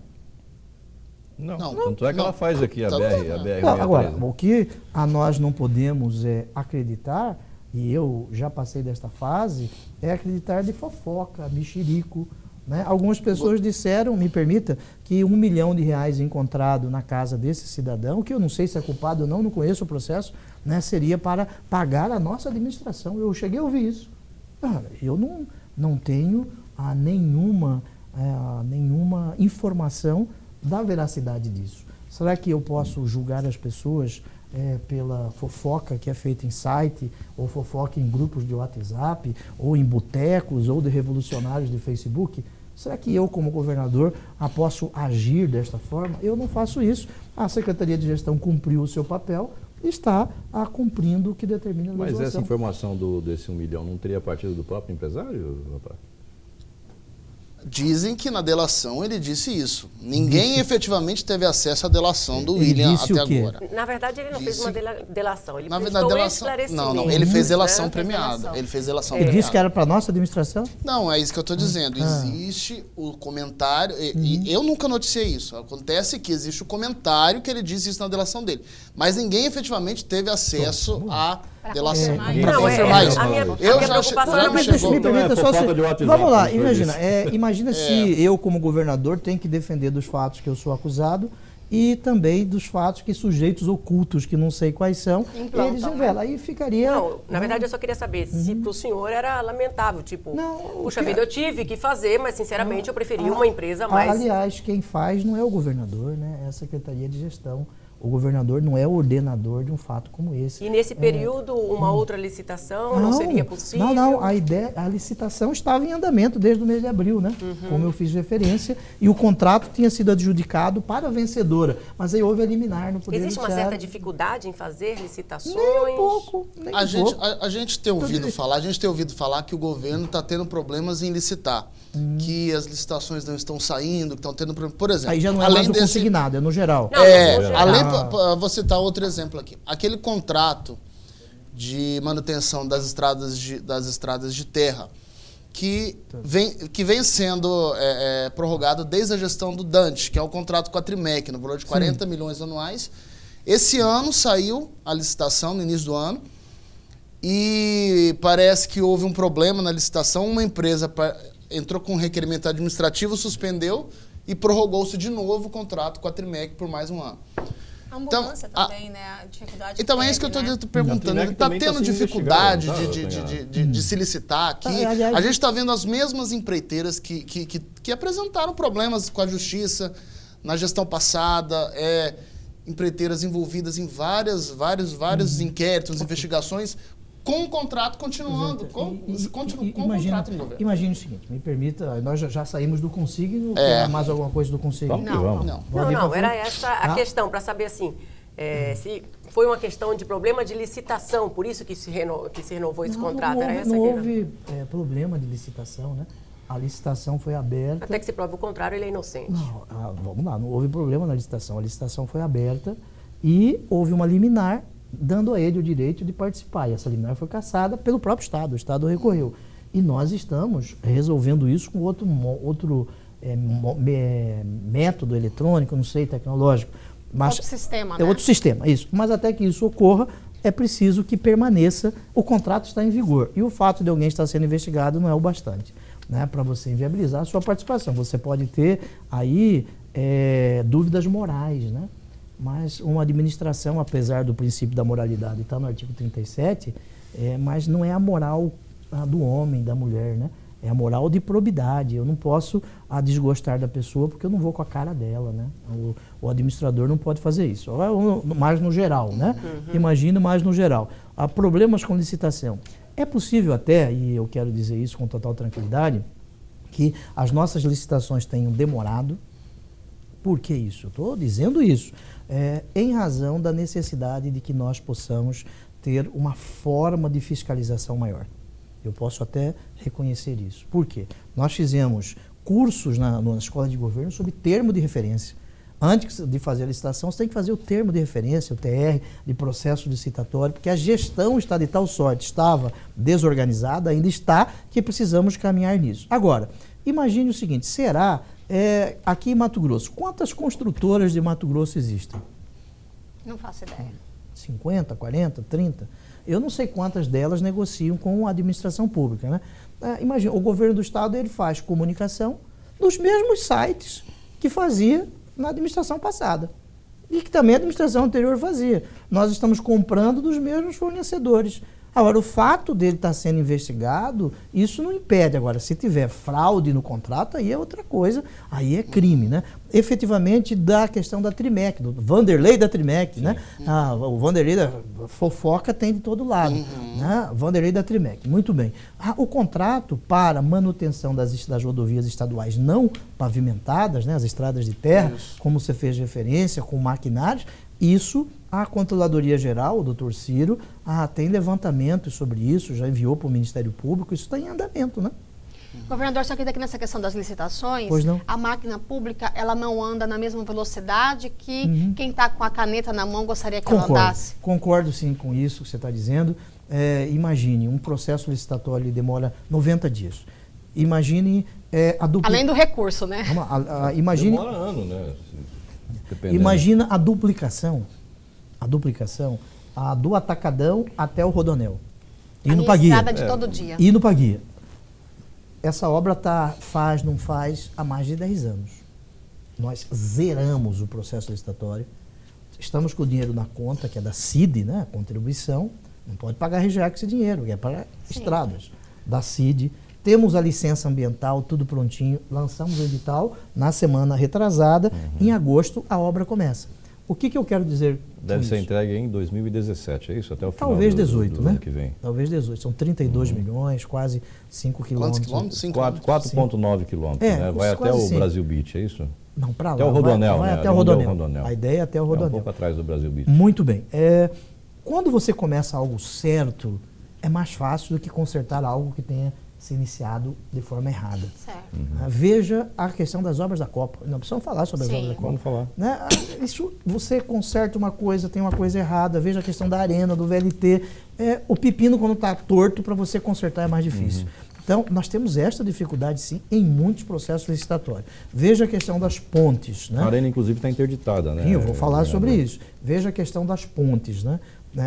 Não, tanto é que ela faz aqui a BR. Agora, o que nós não podemos acreditar, e eu já passei desta fase, é acreditar de fofoca, mexerico, né? Algumas pessoas disseram, me permita, que R$1 milhão encontrado na casa desse cidadão, que eu não sei se é culpado ou não conheço o processo, né, seria para pagar a nossa administração. Eu cheguei a ouvir isso. Eu não tenho nenhuma informação da veracidade disso. Será que eu posso julgar as pessoas pela fofoca que é feita em site, ou fofoca em grupos de WhatsApp, ou em botecos, ou de revolucionários de Facebook? Será que eu, como governador, posso agir desta forma? Eu não faço isso. A Secretaria de Gestão cumpriu o seu papel, está cumprindo o que determina a legislação. Mas essa informação desse 1 milhão não teria partido do próprio empresário, rapaz? Dizem que na delação ele disse isso. Ninguém efetivamente teve acesso à delação do William até agora. Na verdade, ele não fez uma delação. Ele prestou esclarecimento. Não, ele fez delação premiada. Ele fez delação premiada. Ele disse que era para nossa administração? Não, é isso que eu estou dizendo. Existe o comentário, e eu nunca noticiei isso. Acontece que existe o comentário que ele disse isso na delação dele. Mas ninguém efetivamente teve acesso à delação. Para confirmar isso. Eu já chegou. Vamos lá, imagina se eu, como governador, tenho que defender dos fatos que eu sou acusado e também dos fatos que sujeitos ocultos, que não sei quais são, eles revelam. Aí ficaria... Não, na verdade, eu só queria saber se para o senhor era lamentável, tipo, puxa vida, eu tive que fazer, mas sinceramente eu preferi uma empresa mais... Aliás, quem faz não é o governador, né? É a Secretaria de Gestão. O governador não é o ordenador de um fato como esse. E nesse período, uma outra licitação não seria possível? Não. A licitação estava em andamento desde o mês de abril, né? Como eu fiz referência. E o contrato tinha sido adjudicado para a vencedora. Mas aí houve a liminar no Poder Judiciário. Existe uma certa dificuldade em fazer licitações? Nem um pouco. A gente tem ouvido falar que o governo está tendo problemas em licitar. Que as licitações não estão saindo, que estão tendo problema. Por exemplo, aí já não é mais o consignado, é no geral. Vou citar outro exemplo aqui. Aquele contrato de manutenção das estradas de terra que vem sendo prorrogado desde a gestão do Dante, que é o contrato com a Trimec, no valor de 40 milhões anuais. Esse ano saiu a licitação, no início do ano, e parece que houve um problema na licitação. Uma empresa entrou com um requerimento administrativo, suspendeu e prorrogou-se de novo o contrato com a Trimec por mais um ano. A ambulância também, né? A dificuldade então é isso que eu estou perguntando. Ele está tendo dificuldade de se licitar aqui. A gente está vendo as mesmas empreiteiras que apresentaram problemas com a justiça na gestão passada, empreiteiras envolvidas em vários inquéritos, investigações, com o contrato continuando, com o contrato em governo. Imagine o seguinte, me permita, nós já saímos do consigno, quer mais alguma coisa do consigno? Não, era essa a questão, para saber assim, se foi uma questão de problema de licitação, por isso que se renovou esse contrato, era essa a questão. Não houve problema de licitação, né? A licitação foi aberta. Até que se prove o contrário, ele é inocente. Não, vamos lá, não houve problema na licitação. A licitação foi aberta e houve uma liminar dando a ele o direito de participar. E essa liminar foi cassada pelo próprio Estado. O Estado recorreu. E nós estamos resolvendo isso com outro método eletrônico, não sei, tecnológico. Mas outro sistema, é né? outro sistema, isso. Mas até que isso ocorra, é preciso que permaneça, o contrato está em vigor. E o fato de alguém estar sendo investigado não é o bastante, né, para você inviabilizar a sua participação. Você pode ter aí dúvidas morais, né? Mas uma administração, apesar do princípio da moralidade, está no artigo 37, mas não é a moral do homem, da mulher, né? É a moral de probidade. Eu não posso desgostar da pessoa porque eu não vou com a cara dela, né? O administrador não pode fazer isso. Mais no geral, né? Imagina mais no geral. Há problemas com licitação. É possível até, e eu quero dizer isso com total tranquilidade, que as nossas licitações tenham demorado. Por que isso? Eu estou dizendo isso. Em razão da necessidade de que nós possamos ter uma forma de fiscalização maior. Eu posso até reconhecer isso. Por quê? Nós fizemos cursos na escola de governo sobre termo de referência. Antes de fazer a licitação, você tem que fazer o termo de referência, o TR, de processo licitatório, porque a gestão está de tal sorte, estava desorganizada, ainda está, que precisamos caminhar nisso. Agora, imagine o seguinte, será, aqui em Mato Grosso, quantas construtoras de Mato Grosso existem? Não faço ideia. 50, 40, 30? Eu não sei quantas delas negociam com a administração pública, né? Imagina, o governo do estado ele faz comunicação dos mesmos sites que fazia na administração passada e que também a administração anterior fazia. Nós estamos comprando dos mesmos fornecedores. Agora, o fato dele estar sendo investigado, isso não impede. Agora, se tiver fraude no contrato, aí é outra coisa, aí é crime, né? Efetivamente, da questão da Trimec, do Vanderlei da Trimec, né? O Vanderlei da fofoca tem de todo lado, né? Vanderlei da Trimec, muito bem. O contrato para manutenção das rodovias estaduais não pavimentadas, né? As estradas de terra, como você fez referência, com maquinários, isso, a Controladoria Geral, o doutor Ciro, tem levantamento sobre isso, já enviou para o Ministério Público, isso está em andamento, né? Governador, só que daqui nessa questão das licitações, a máquina pública, ela não anda na mesma velocidade que quem está com a caneta na mão gostaria que ela andasse? Concordo sim com isso que você está dizendo. Imagine, um processo licitatório demora 90 dias. Imagine além do recurso, né? Imagine, demora ano, né? Imagina a duplicação do Atacadão até o Rodonel. Indo para Guia. De todo dia. Indo para Guia. Essa obra não faz há mais de 10 anos. Nós zeramos o processo licitatório. Estamos com o dinheiro na conta, que é da CID, né? A contribuição. Não pode pagar RGA com esse dinheiro, que é para estradas. Da CID. Temos a licença ambiental, tudo prontinho. Lançamos o edital na semana retrasada. Em agosto, a obra começa. O que eu quero dizer? Deve ser entregue em 2017, é isso? Até o final Talvez 18, né? ano que vem. Talvez 18. São 32 milhões, quase 5 quilômetros. Quantos quilômetros? 4,9 quilômetros, né? Vai até o 5. Brasil Beach, é isso? Não, para lá. Até o Rodonel, vai né? até o Rodonel. A ideia é até o Rodonel. Um pouco atrás do Brasil Beach. Muito bem. Quando você começa algo certo, é mais fácil do que consertar algo que tenha se iniciado de forma errada. Certo. Veja a questão das obras da Copa. Não precisamos falar sobre as obras da Copa. Vamos falar. Né? Isso, você conserta uma coisa, tem uma coisa errada. Veja a questão da arena, do VLT. O pepino, quando está torto, para você consertar é mais difícil. Então, nós temos esta dificuldade, sim, em muitos processos licitatórios. Veja a questão das pontes. Né? A arena, inclusive, está interditada, né? Sim, eu vou falar sobre isso. Veja a questão das pontes, né?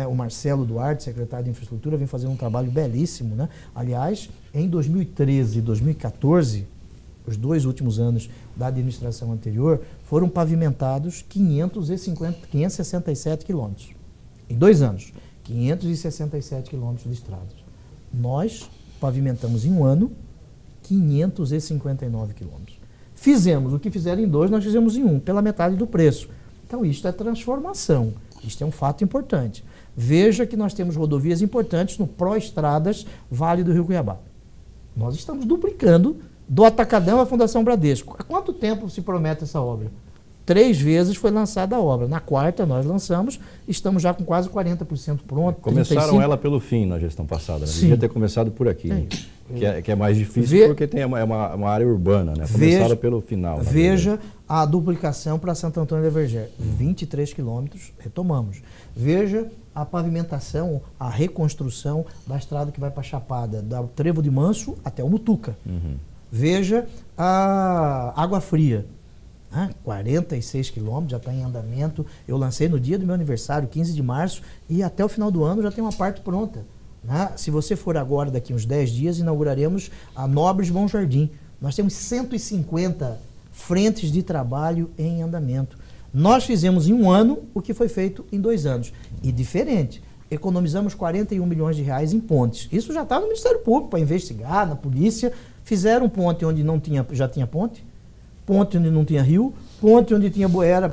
O Marcelo Duarte, secretário de Infraestrutura, vem fazendo um trabalho belíssimo, né? Aliás, em 2013 e 2014, os 2 últimos anos da administração anterior, foram pavimentados 567 quilômetros. Em 2 anos, 567 quilômetros de estradas. Nós pavimentamos em um ano 559 quilômetros. Fizemos o que fizeram em 2, nós fizemos em 1, pela metade do preço. Então, isto é transformação. Isto é um fato importante. Veja que nós temos rodovias importantes no Pró-Estradas Vale do Rio Cuiabá. Nós estamos duplicando do Atacadão à Fundação Bradesco. Há quanto tempo se promete essa obra? 3 vezes foi lançada a obra. Na 4ª nós lançamos, estamos já com quase 40% pronto. Começaram 35%. ela pelo fim na gestão passada, né? Sim. Devia ter começado por aqui, né? Que é mais difícil porque é uma área urbana, né? Começaram pelo final. Veja a duplicação para Santo Antônio de Vergé, 23 quilômetros, retomamos. Veja a pavimentação, a reconstrução da estrada que vai para Chapada, da Trevo de Manso até o Mutuca. Veja a Água Fria. 46 quilômetros, já está em andamento. Eu lancei no dia do meu aniversário, 15 de março, e até o final do ano já tem uma parte pronta. Se você for agora, daqui uns 10 dias, inauguraremos a Nobres Bom Jardim. Nós temos 150 frentes de trabalho em andamento. Nós fizemos em um ano o que foi feito em 2 anos. E diferente, economizamos 41 milhões de reais em pontes. Isso já está no Ministério Público para investigar, na polícia. Fizeram ponte onde já tinha ponte onde não tinha rio, ponte onde tinha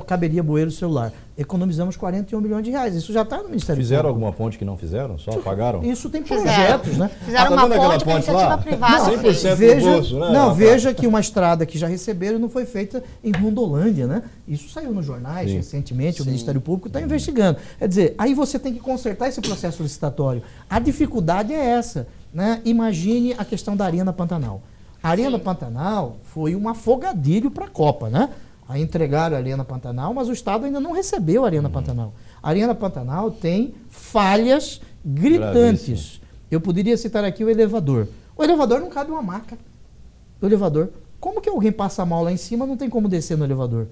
caberia bueiro celular. Economizamos 41 milhões de reais. Isso já está no Ministério Fizeram Público. alguma ponte que não fizeram? Só apagaram? Isso tem projetos, né? Fizeram uma ponte com iniciativa privada. 100% do bolso, né? Veja que uma estrada que já receberam não foi feita em Rondolândia, né? Isso saiu nos jornais recentemente, o Ministério Público está investigando. Quer dizer, aí você tem que consertar esse processo licitatório. A dificuldade é essa, né? Imagine a questão da Arena Pantanal. A Arena Pantanal foi um afogadilho para a Copa, né? A entregar a Arena Pantanal, mas o Estado ainda não recebeu a Arena Pantanal. A Arena Pantanal tem falhas gritantes. Gravíssimo. Eu poderia citar aqui o elevador. O elevador não cabe uma maca. O elevador. Como que alguém passa mal lá em cima, não tem como descer no elevador?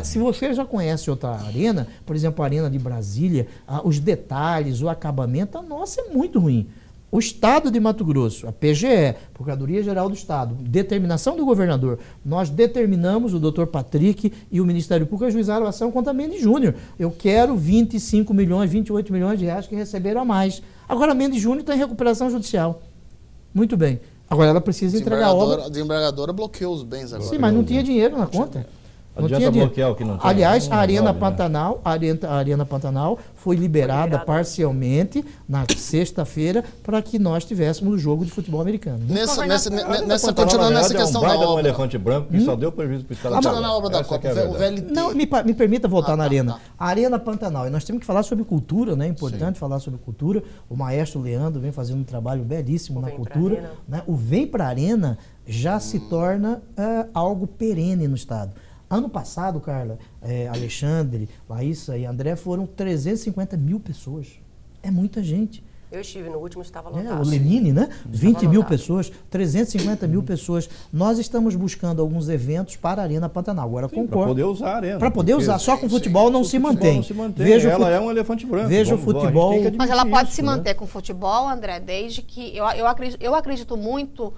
Se você já conhece outra arena, por exemplo, a Arena de Brasília, os detalhes, o acabamento, a nossa é muito ruim. O Estado de Mato Grosso, a PGE, Procuradoria-Geral do Estado, determinação do governador, nós determinamos, o doutor Patrick e o Ministério Público ajuizaram a ação contra a Mendes Júnior. Eu quero 25 milhões, 28 milhões de reais que receberam a mais. Agora a Mendes Júnior está em recuperação judicial. Muito bem. Agora ela precisa entregar a obra. A desembargadora bloqueou os bens agora. Sim, mas não tinha dinheiro na conta. Não adianta bloquear o que não tem. Aliás, a Arena vale, Pantanal, a Arena Pantanal foi liberada parcialmente na sexta-feira para que nós tivéssemos o jogo de futebol americano. Nessa continuando nessa questão da obra. Um elefante branco que só deu prejuízo para os caras. Continuando na obra da Copa, o VLT. Não, me permita voltar na Arena. Tá. A Arena Pantanal, e nós temos que falar sobre cultura, né? É importante falar sobre cultura. O maestro Leandro vem fazendo um trabalho belíssimo na cultura. Né? O Vem para a Arena já se torna algo perene no Estado. Ano passado, Carla, Alexandre, Laísa e André, foram 350 mil pessoas. É muita gente. Eu estive no último, estava lotado. O Lenine, né? 20 mil pessoas, 350 mil pessoas. Nós estamos buscando alguns eventos para a Arena Pantanal. Agora concordo. Para poder usar a arena. Para poder usar. Só com futebol não se mantém. Veja ela é um elefante branco. Veja o futebol. Mas ela pode se manter com futebol, André, desde que... Eu acredito muito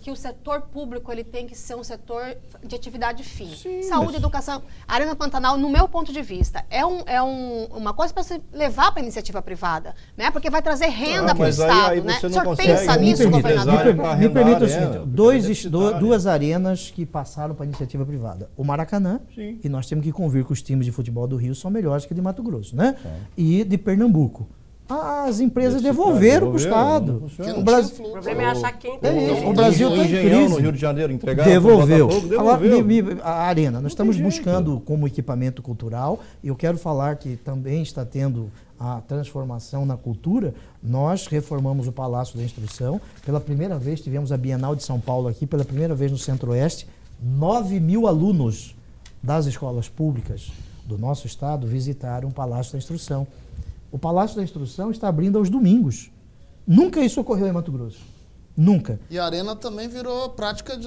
que o setor público ele tem que ser um setor de atividade fim. Saúde, educação. A Arena Pantanal, no meu ponto de vista, é uma coisa para se levar para a iniciativa privada, né? Porque vai trazer renda para o Estado, aí né? você O não senhor consegue pensa nisso, governador? Me permita o seguinte, duas arenas que passaram para a iniciativa privada. O Maracanã, e nós temos que convir que os times de futebol do Rio são melhores que de Mato Grosso, né? E de Pernambuco. As empresas devolveram para o Estado. O problema é achar quem tem. O Brasil está em crise. No Rio de Janeiro entregaram. Devolveu. Agora, a Arena, nós estamos buscando como equipamento cultural, e eu quero falar que também está tendo a transformação na cultura. Nós reformamos o Palácio da Instrução. Pela primeira vez, tivemos a Bienal de São Paulo aqui, pela primeira vez no Centro-Oeste. 9 mil alunos das escolas públicas do nosso estado visitaram o Palácio da Instrução. O Palácio da Instrução está abrindo aos domingos. Nunca isso ocorreu em Mato Grosso. Nunca. E a Arena também virou prática de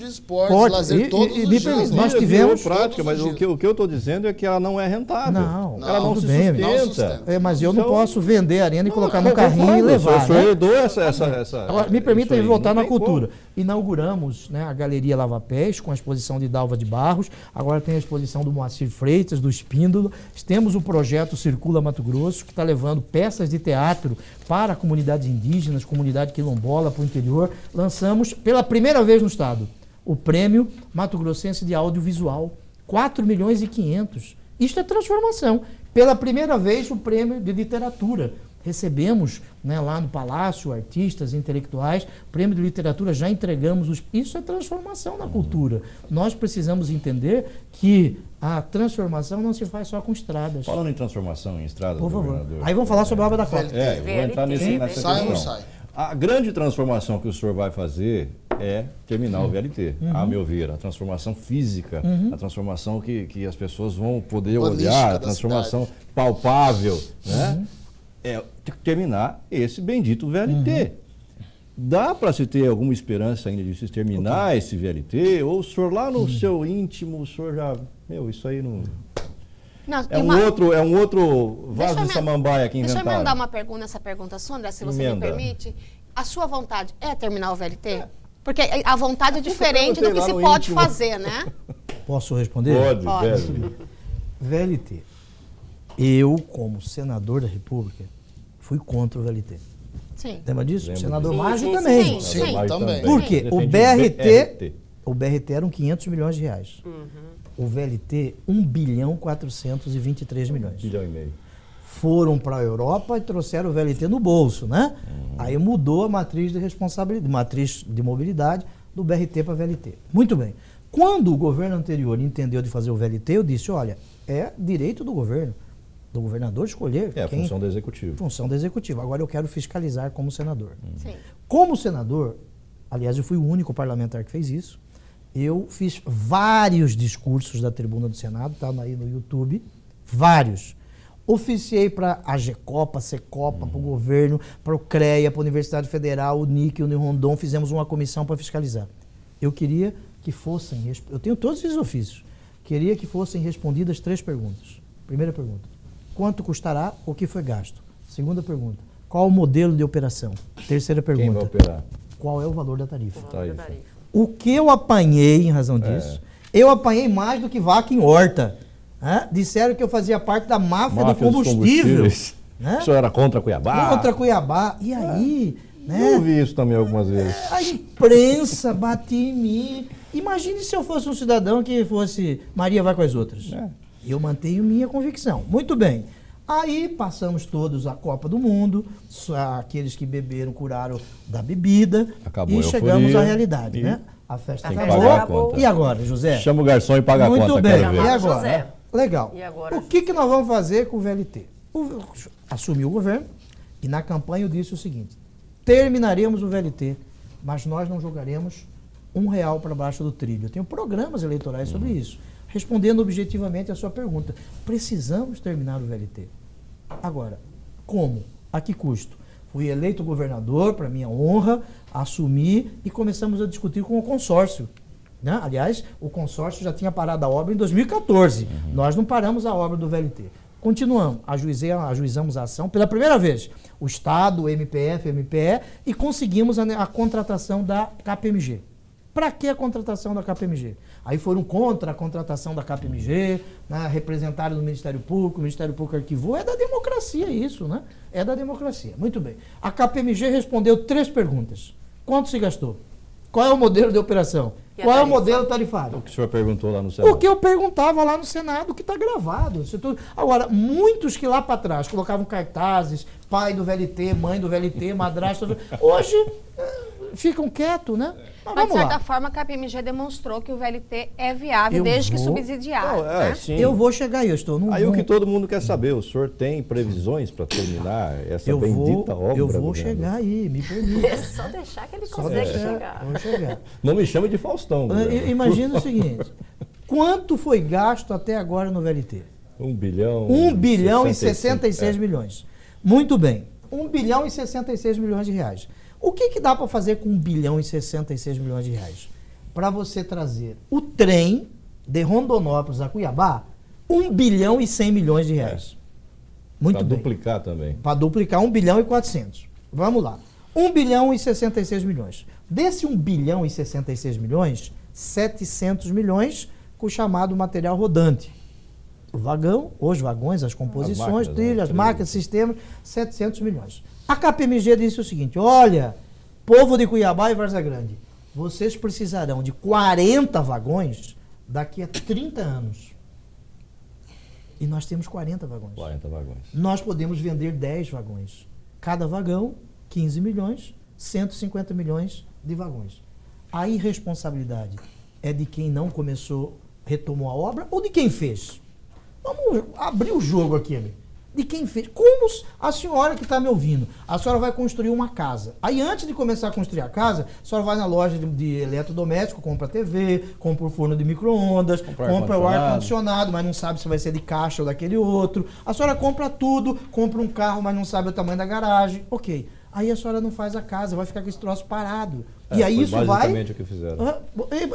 esporte, lazer todos os dias. Nós tivemos prática, mas o que eu estou dizendo é que ela não é rentável. Ela não se sustenta. Mas eu não posso vender a Arena e colocar no carrinho e levar. O senhor herdou essa... Agora, me permita voltar na cultura. Inauguramos, né, a Galeria Lava Pés com a exposição de Dalva de Barros. Agora tem a exposição do Moacir Freitas, do Espíndola. Temos o projeto Circula Mato Grosso, que está levando peças de teatro para comunidades indígenas, comunidade quilombola, para o interior. Lançamos, pela primeira vez no estado, o Prêmio Mato Grossense de Audiovisual. 4 milhões e 500. Isto é transformação. Pela primeira vez, o Prêmio de Literatura. recebemos, né, lá no Palácio artistas, intelectuais, prêmio de literatura, já entregamos. Isso é transformação na cultura. Nós precisamos entender que a transformação não se faz só com estradas. Falando em transformação em estradas, por favor. governador. Aí vamos falar sobre a obra da Copa. Eu vou entrar nessa questão. Sai ou não sai? A grande transformação que o senhor vai fazer é terminar o VLT, a meu ver. A transformação física, a transformação que as pessoas vão poder olhar, a transformação palpável, né? É terminar esse bendito VLT. Dá para se ter alguma esperança ainda de se terminar esse VLT? Ou o senhor lá no seu íntimo, o senhor já... isso aí não... Não, é um outro vaso de samambaia que inventaram. Deixa eu mandar uma pergunta nessa pergunta, Sandra, se você me permite. A sua vontade é terminar o VLT? Porque a vontade é diferente do que se pode fazer, né? Posso responder? Pode. VLT. Eu, como senador da República, fui contra o VLT. Sim. Lembra disso? Lembro o senador disso. Maggi também. Sim, também. Por quê? O BRT eram 500 milhões de reais. O VLT, 1 bilhão 423 milhões. 1,5 bilhão. Foram para a Europa e trouxeram o VLT no bolso, né? Aí mudou a matriz de responsabilidade, matriz de mobilidade do BRT para VLT. Muito bem. Quando o governo anterior entendeu de fazer o VLT, eu disse, olha, é direito do governo, do governador escolher. É a função do executivo. Função do executivo. Agora eu quero fiscalizar como senador. Sim. Como senador, aliás, eu fui o único parlamentar que fez isso. Eu fiz vários discursos da tribuna do Senado, tá aí no YouTube, vários. Oficiei para a GECOPA, SECOPA, para o governo, para o CREA, para a Universidade Federal, o NIC, o Unirondon, fizemos uma comissão para fiscalizar. Eu queria que fossem, eu tenho todos esses ofícios, queria que fossem respondidas 3 perguntas. Primeira pergunta, quanto custará o que foi gasto? Segunda pergunta, qual o modelo de operação? Terceira pergunta, quem vai operar? Qual é o valor da tarifa? O O que eu apanhei em razão disso, eu apanhei mais do que vaca em horta. Disseram que eu fazia parte da máfia do combustível. Né? O senhor era contra Cuiabá? Contra Cuiabá. E aí... né? Eu ouvi isso também algumas vezes. A imprensa batia em mim. Imagine se eu fosse um cidadão que fosse Maria vai com as outras. Eu mantenho minha convicção. Muito bem. Aí passamos todos a Copa do Mundo, aqueles que beberam curaram da bebida. Acabou e chegamos à realidade, né? A festa acabou. E agora, José? Chama o garçom e paga a conta. Muito bem. E agora? José. Legal. E agora? O que nós vamos fazer com o VLT? Assumiu o governo e na campanha eu disse o seguinte, terminaremos o VLT, mas nós não jogaremos R$1 para baixo do trilho. Eu tenho programas eleitorais sobre isso. Respondendo objetivamente a sua pergunta, precisamos terminar o VLT. Agora, como? A que custo? Fui eleito governador, para minha honra, assumi e começamos a discutir com o consórcio. Né? Aliás, o consórcio já tinha parado a obra em 2014. Nós não paramos a obra do VLT. Continuamos, ajuizamos a ação pela primeira vez. O Estado, o MPF, o MPE, e conseguimos a contratação da KPMG. Para que a contratação da KPMG? Aí foram contra a contratação da KPMG, né, representaram do Ministério Público, o Ministério Público arquivou. É da democracia isso, né? É da democracia. Muito bem. A KPMG respondeu 3 perguntas. Quanto se gastou? Qual é o modelo de operação? Qual é o modelo tarifário? O que o senhor perguntou lá no Senado? O que eu perguntava lá no Senado, que está gravado. Agora, muitos que lá para trás colocavam cartazes, pai do VLT, mãe do VLT, madrasta, hoje ficam quietos, né? Mas de certa forma, a KPMG demonstrou que o VLT é viável desde que subsidiar. Não, né? Eu vou chegar aí, eu estou no... Aí o que todo mundo quer saber, o senhor tem previsões para terminar essa bendita obra? Eu vou chegar aí, me permita. É só deixar que ele consegue chegar. Vou chegar. Não me chame de Faustão. Imagina o seguinte, quanto foi gasto até agora no VLT? 1 bilhão... 1 bilhão e 66 milhões. Muito bem, 1 bilhão e 66 milhões de reais. O que dá para fazer com 1 bilhão e 66 milhões de reais? Para você trazer o trem de Rondonópolis a Cuiabá, 1 bilhão e 100 milhões de reais. Muito bem. Para duplicar também. Para duplicar 1 bilhão e 400. Vamos lá. 1 bilhão e 66 milhões. Desse 1 bilhão e 66 milhões, 700 milhões com o chamado material rodante. O vagão, os vagões, as composições, trilhas, máquinas, sistemas, 700 milhões. A KPMG disse o seguinte, olha, povo de Cuiabá e Várzea Grande, vocês precisarão de 40 vagões daqui a 30 anos. E nós temos 40 vagões. 40 vagões. Nós podemos vender 10 vagões. Cada vagão, 15 milhões, 150 milhões de vagões. A irresponsabilidade é de quem não começou, retomou a obra, ou de quem fez? Vamos abrir o jogo aqui, amigo. De quem fez. Como a senhora que está me ouvindo, a senhora vai construir uma casa. Aí antes de começar a construir a casa, a senhora vai na loja de eletrodoméstico, compra TV, compra o forno de micro-ondas, compra o ar-condicionado, mas não sabe se vai ser de caixa ou daquele outro. A senhora compra tudo, compra um carro, mas não sabe o tamanho da garagem. Ok. Aí a senhora não faz a casa, vai ficar com esse troço parado. E aí isso vai... basicamente o que fizeram.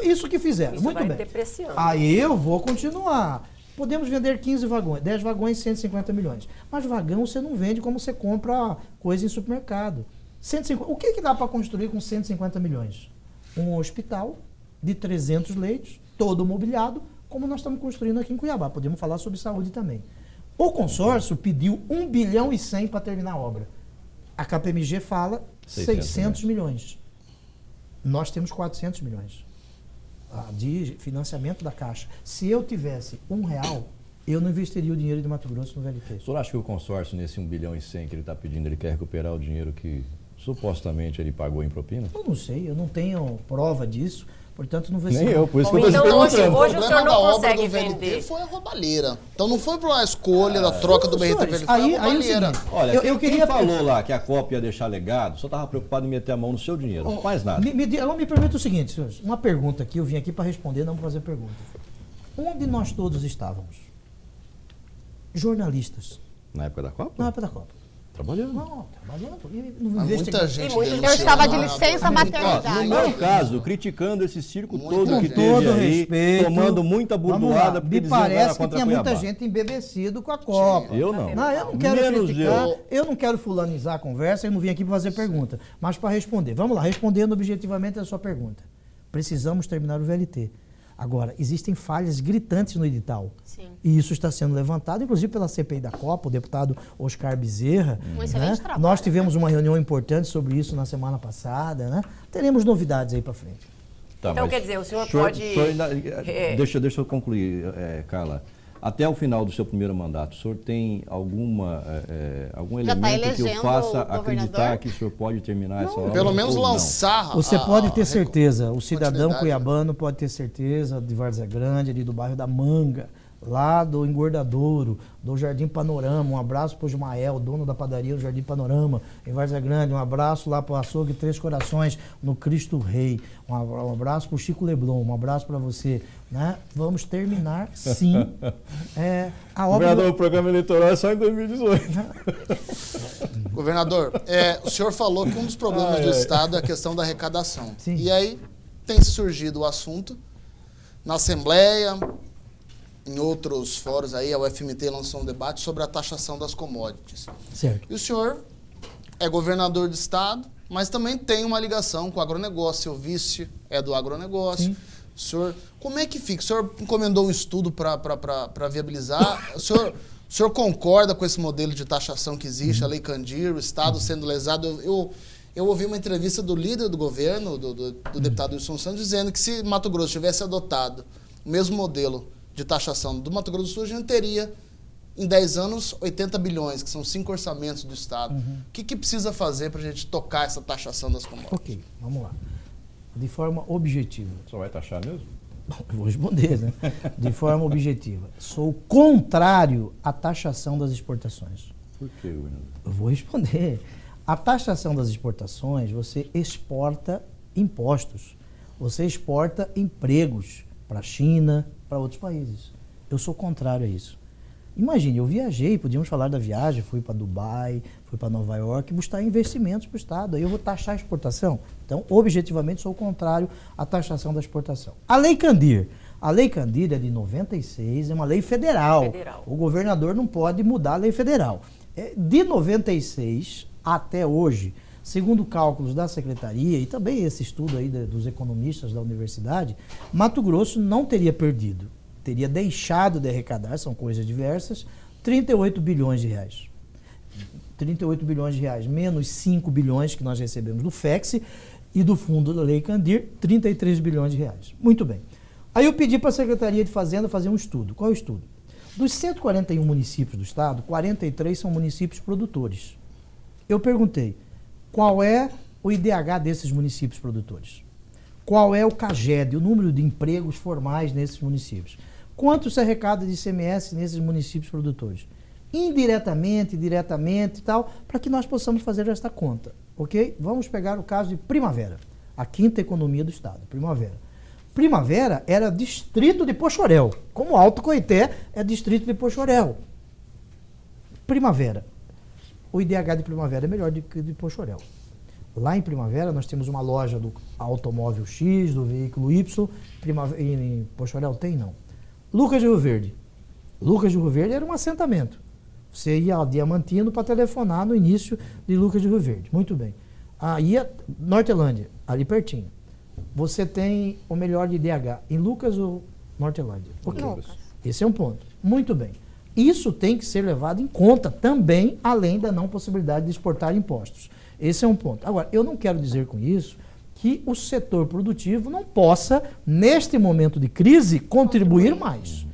Isso que fizeram. Isso muito vai bem. depreciando. Aí eu vou continuar. Podemos vender 15 vagões, 10 vagões, 150 milhões. Mas vagão você não vende como você compra coisa em supermercado. 150, o que dá para construir com 150 milhões? Um hospital de 300 leitos, todo mobiliado, como nós estamos construindo aqui em Cuiabá. Podemos falar sobre saúde também. O consórcio pediu 1 bilhão e 100 para terminar a obra. A KPMG fala 600 milhões. Nós temos 400 milhões. De financiamento da Caixa. Se eu tivesse R$1, eu não investiria o dinheiro de Mato Grosso no VLT. O senhor acha que o consórcio, nesse 1 bilhão e 100 que ele está pedindo, ele quer recuperar o dinheiro que supostamente ele pagou em propina? Eu não sei, eu não tenho prova disso, portanto não vai ser... Nem eu, por isso que eu Então estou hoje perguntando. o senhor não consegue do VLT vender. foi a roubalheira. Então não foi para a escolha da troca do BRT para ele, foi a roubalheira. Olha, eu queria falou lá que a Copa ia deixar legado, só estava preocupado em meter a mão no seu dinheiro, não faz nada. Me permita o seguinte, senhores, uma pergunta aqui, eu vim aqui para responder, não para fazer pergunta. Onde nós todos estávamos? Jornalistas. Na época da Copa? Na época da Copa. Trabalhando. Não, trabalhando. Muita gente Eu estava de licença maternidade. No meu caso, criticando esse circo todo que Com teve todo aí, respeito, tomando muita burdoada, porque me eles iam ganhar parece que contra tinha Cuiabá. muita gente embebecido com a Copa. Eu não. Não, eu não quero Menos criticar, eu não quero fulanizar a conversa, eu não vim aqui para fazer pergunta, mas para responder. Vamos lá, respondendo objetivamente a sua pergunta. Precisamos terminar o VLT. Agora, existem falhas gritantes no edital. Sim. E isso está sendo levantado, inclusive pela CPI da Copa, o deputado Oscar Bezerra. Um excelente trabalho. Nós tivemos uma reunião importante sobre isso na semana passada. Né? Teremos novidades aí para frente. Tá, Então, mas quer dizer, o senhor pode... Deixa eu concluir, Carla. Até o final do seu primeiro mandato, o senhor tem algum elemento que o faça acreditar que o senhor pode terminar essa obra? Pelo menos lançar. Você pode ter certeza, o cidadão cuiabano pode ter certeza de Várzea Grande, ali do bairro da Manga, lá do Engordadouro, do Jardim Panorama. Um abraço para o Ismael, dono da padaria do Jardim Panorama, em Várzea Grande. Um abraço lá para o Açougue Três Corações, no Cristo Rei. Um abraço para o Chico Leblon, um abraço para você. Né? Vamos terminar, sim. A obra Governador, o programa eleitoral é só em 2018. Governador, o senhor falou que um dos problemas do Estado é a questão da arrecadação. Sim. E aí tem surgido o assunto na Assembleia, em outros fóruns aí, a UFMT lançou um debate sobre a taxação das commodities. Certo. E o senhor é governador do Estado, mas também tem uma ligação com o agronegócio. Seu vice é do agronegócio. Sim. O senhor, como é que fica? O senhor encomendou um estudo para viabilizar? O senhor concorda com esse modelo de taxação que existe, a Lei Candir, o Estado sendo lesado? Eu ouvi uma entrevista do líder do governo, do deputado Wilson Santos, dizendo que se Mato Grosso tivesse adotado o mesmo modelo de taxação do Mato Grosso do Sul, a gente teria, em 10 anos, 80 bilhões, que são 5 orçamentos do Estado. O que precisa fazer para a gente tocar essa taxação das commodities? Ok, vamos lá. De forma objetiva. Só vai taxar mesmo? Eu vou responder, né? De forma objetiva. Sou contrário à taxação das exportações. Por quê, governador? Eu vou responder. A taxação das exportações, você exporta impostos. Você exporta empregos para a China, para outros países. Eu sou contrário a isso. Imagine, eu viajei, podíamos falar da viagem, fui para Dubai, fui para Nova York, buscar investimentos para o Estado. Aí eu vou taxar a exportação. Então, objetivamente, sou contrário à taxação da exportação. A Lei Candir. A Lei Candir é de 96, é uma lei federal. O governador não pode mudar a lei federal. De 96 até hoje, segundo cálculos da Secretaria e também esse estudo aí dos economistas da universidade, Mato Grosso não teria perdido. Teria deixado de arrecadar, são coisas diversas, 38 bilhões de reais. 38 bilhões de reais, menos 5 bilhões que nós recebemos do FEX e do fundo da Lei Candir, 33 bilhões de reais. Muito bem. Aí eu pedi para a Secretaria de Fazenda fazer um estudo. Qual é o estudo? Dos 141 municípios do estado, 43 são municípios produtores. Eu perguntei, qual é o IDH desses municípios produtores? Qual é o CAGED, o número de empregos formais nesses municípios? Quanto se arrecada de ICMS nesses municípios produtores? Indiretamente, diretamente e tal, para que nós possamos fazer esta conta, ok? Vamos pegar o caso de Primavera, a quinta economia do estado, Primavera. Primavera era distrito de Poxoréu, como Alto Coité é distrito de Poxoréu. Primavera, o IDH de Primavera é melhor do que de Poxoréu. Lá em Primavera nós temos uma loja do automóvel X, do veículo Y, em Poxoréu tem não. Lucas de Rio Verde. Lucas de Rio Verde era um assentamento. Você ia ao Diamantino para telefonar no início de Lucas de Rio Verde. Muito bem. Ia Nortelândia, ali pertinho. Você tem o melhor de IDH em Lucas ou Nortelândia? Okay. Esse é um ponto. Muito bem. Isso tem que ser levado em conta também, além da não possibilidade de exportar impostos. Esse é um ponto. Agora, eu não quero dizer com isso que o setor produtivo não possa, neste momento de crise, contribuir mais.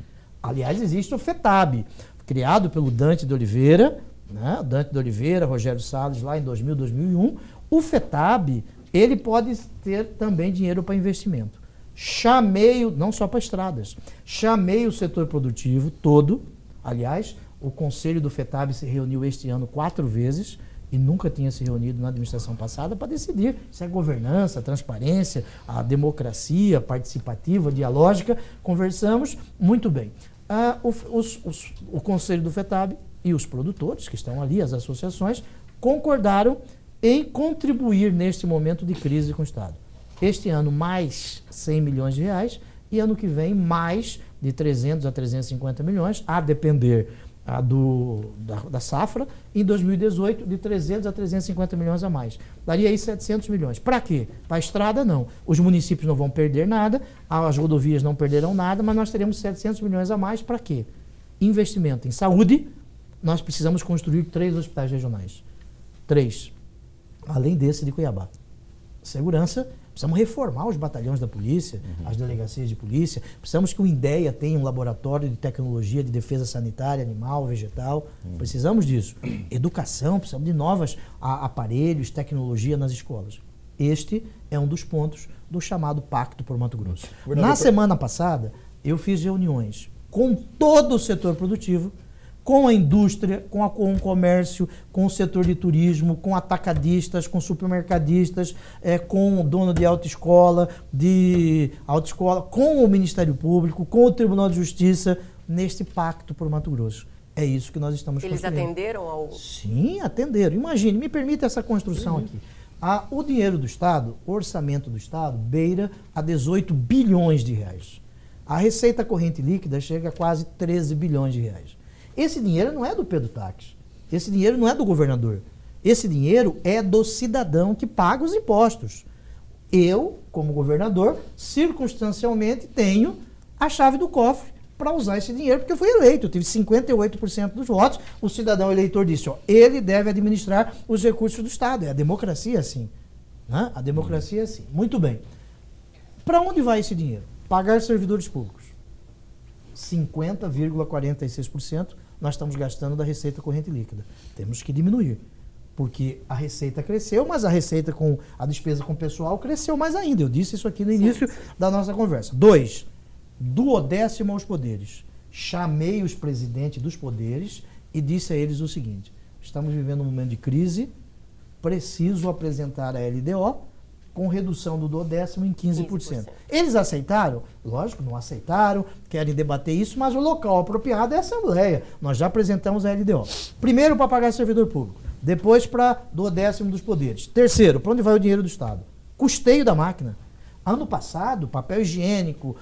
Aliás, existe o FETAB, criado pelo Dante de Oliveira, né? Dante de Oliveira, Rogério Salles, lá em 2000, 2001. O FETAB, ele pode ter também dinheiro para investimento. Chamei, não só para estradas, chamei o setor produtivo todo. Aliás, o conselho do FETAB se reuniu este ano 4 vezes, e nunca tinha se reunido na administração passada para decidir se a governança, a transparência, a democracia participativa, dialógica. Conversamos muito bem. O conselho do FETAB e os produtores, que estão ali, as associações, concordaram em contribuir neste momento de crise com o Estado. Este ano, mais 100 milhões de reais, e ano que vem, mais de 300 a 350 milhões, a depender da safra, em 2018 de 300 a 350 milhões a mais. Daria aí 700 milhões. Para quê? Para a estrada, não. Os municípios não vão perder nada, as rodovias não perderão nada, mas nós teremos 700 milhões a mais. Para quê? Investimento em saúde. Nós precisamos construir 3 hospitais regionais. 3. Além desse de Cuiabá. Segurança. Precisamos reformar os batalhões da polícia, as delegacias de polícia. Precisamos que o INDEA tenha um laboratório de tecnologia de defesa sanitária, animal, vegetal. Precisamos disso. Educação, precisamos de novos aparelhos, tecnologia nas escolas. Este é um dos pontos do chamado Pacto por Mato Grosso. Na semana passada, eu fiz reuniões com todo o setor produtivo, com a indústria, com o comércio, com o setor de turismo, com atacadistas, com supermercadistas, com o dono de autoescola, com o Ministério Público, com o Tribunal de Justiça, neste Pacto por Mato Grosso. É isso que nós estamos construindo. Eles atenderam ao... Sim, atenderam. Imagine, me permita essa construção aqui. O dinheiro do Estado, o orçamento do Estado, beira a 18 bilhões de reais. A receita corrente líquida chega a quase 13 bilhões de reais. Esse dinheiro não é do Pedro Taques. Esse dinheiro não é do governador. Esse dinheiro é do cidadão que paga os impostos. Eu, como governador, circunstancialmente tenho a chave do cofre para usar esse dinheiro, porque eu fui eleito. Eu tive 58% dos votos. O cidadão eleitor disse, ele deve administrar os recursos do Estado. É a democracia assim. Né? A democracia é assim. Muito bem. Para onde vai esse dinheiro? Pagar servidores públicos. 50,46% nós estamos gastando da receita corrente líquida. Temos que diminuir, porque a receita cresceu, mas a receita com a despesa com o pessoal cresceu mais ainda. Eu disse isso aqui no início da nossa conversa. 2, duodécimo aos poderes. Chamei os presidentes dos poderes e disse a eles o seguinte: estamos vivendo um momento de crise, preciso apresentar a LDO com redução do duodécimo em 15%. Eles aceitaram? Lógico, não aceitaram, querem debater isso, mas o local apropriado é a Assembleia. Nós já apresentamos a LDO. Primeiro para pagar servidor público, depois para duodécimo dos poderes. Terceiro, para onde vai o dinheiro do Estado? Custeio da máquina. Ano passado, papel higiênico,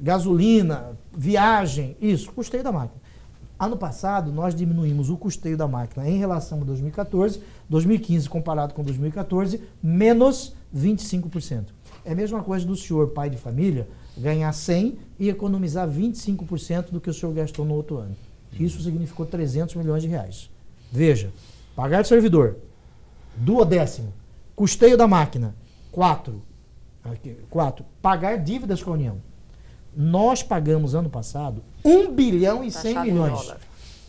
gasolina, viagem, isso, custeio da máquina. Ano passado, nós diminuímos o custeio da máquina em relação a 2014, 2015 comparado com 2014, menos 25%. É a mesma coisa do senhor, pai de família, ganhar 100 e economizar 25% do que o senhor gastou no outro ano. Isso significou 300 milhões de reais. Veja, pagar de servidor, duodécimo, custeio da máquina, 4, pagar dívidas com a União. Nós pagamos ano passado 1 bilhão e 100 milhões.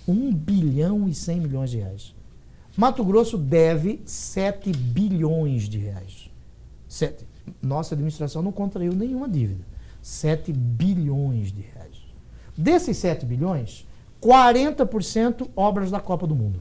1 bilhão e 100 milhões de reais. Mato Grosso deve 7 bilhões de reais. Nossa administração não contraiu nenhuma dívida. 7 bilhões de reais. Desses 7 bilhões, 40% obras da Copa do Mundo.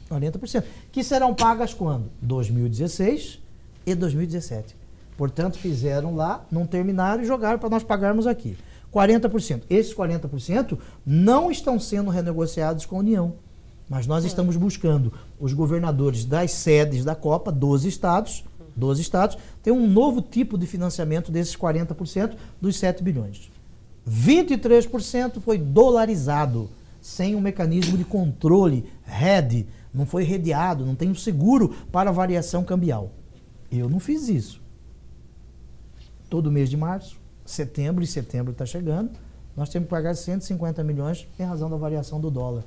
40%. Que serão pagas quando? 2016 e 2017. Portanto, fizeram lá, não terminaram e jogaram para nós pagarmos aqui. 40%. Esses 40% não estão sendo renegociados com a União. Mas nós estamos buscando os governadores das sedes da Copa, 12 estados, tem um novo tipo de financiamento desses 40% dos 7 bilhões. 23% foi dolarizado, sem um mecanismo de controle, RED, não foi redeado, não tem um seguro para variação cambial. Eu não fiz isso. Todo mês de março, setembro está chegando, nós temos que pagar 150 milhões em razão da variação do dólar.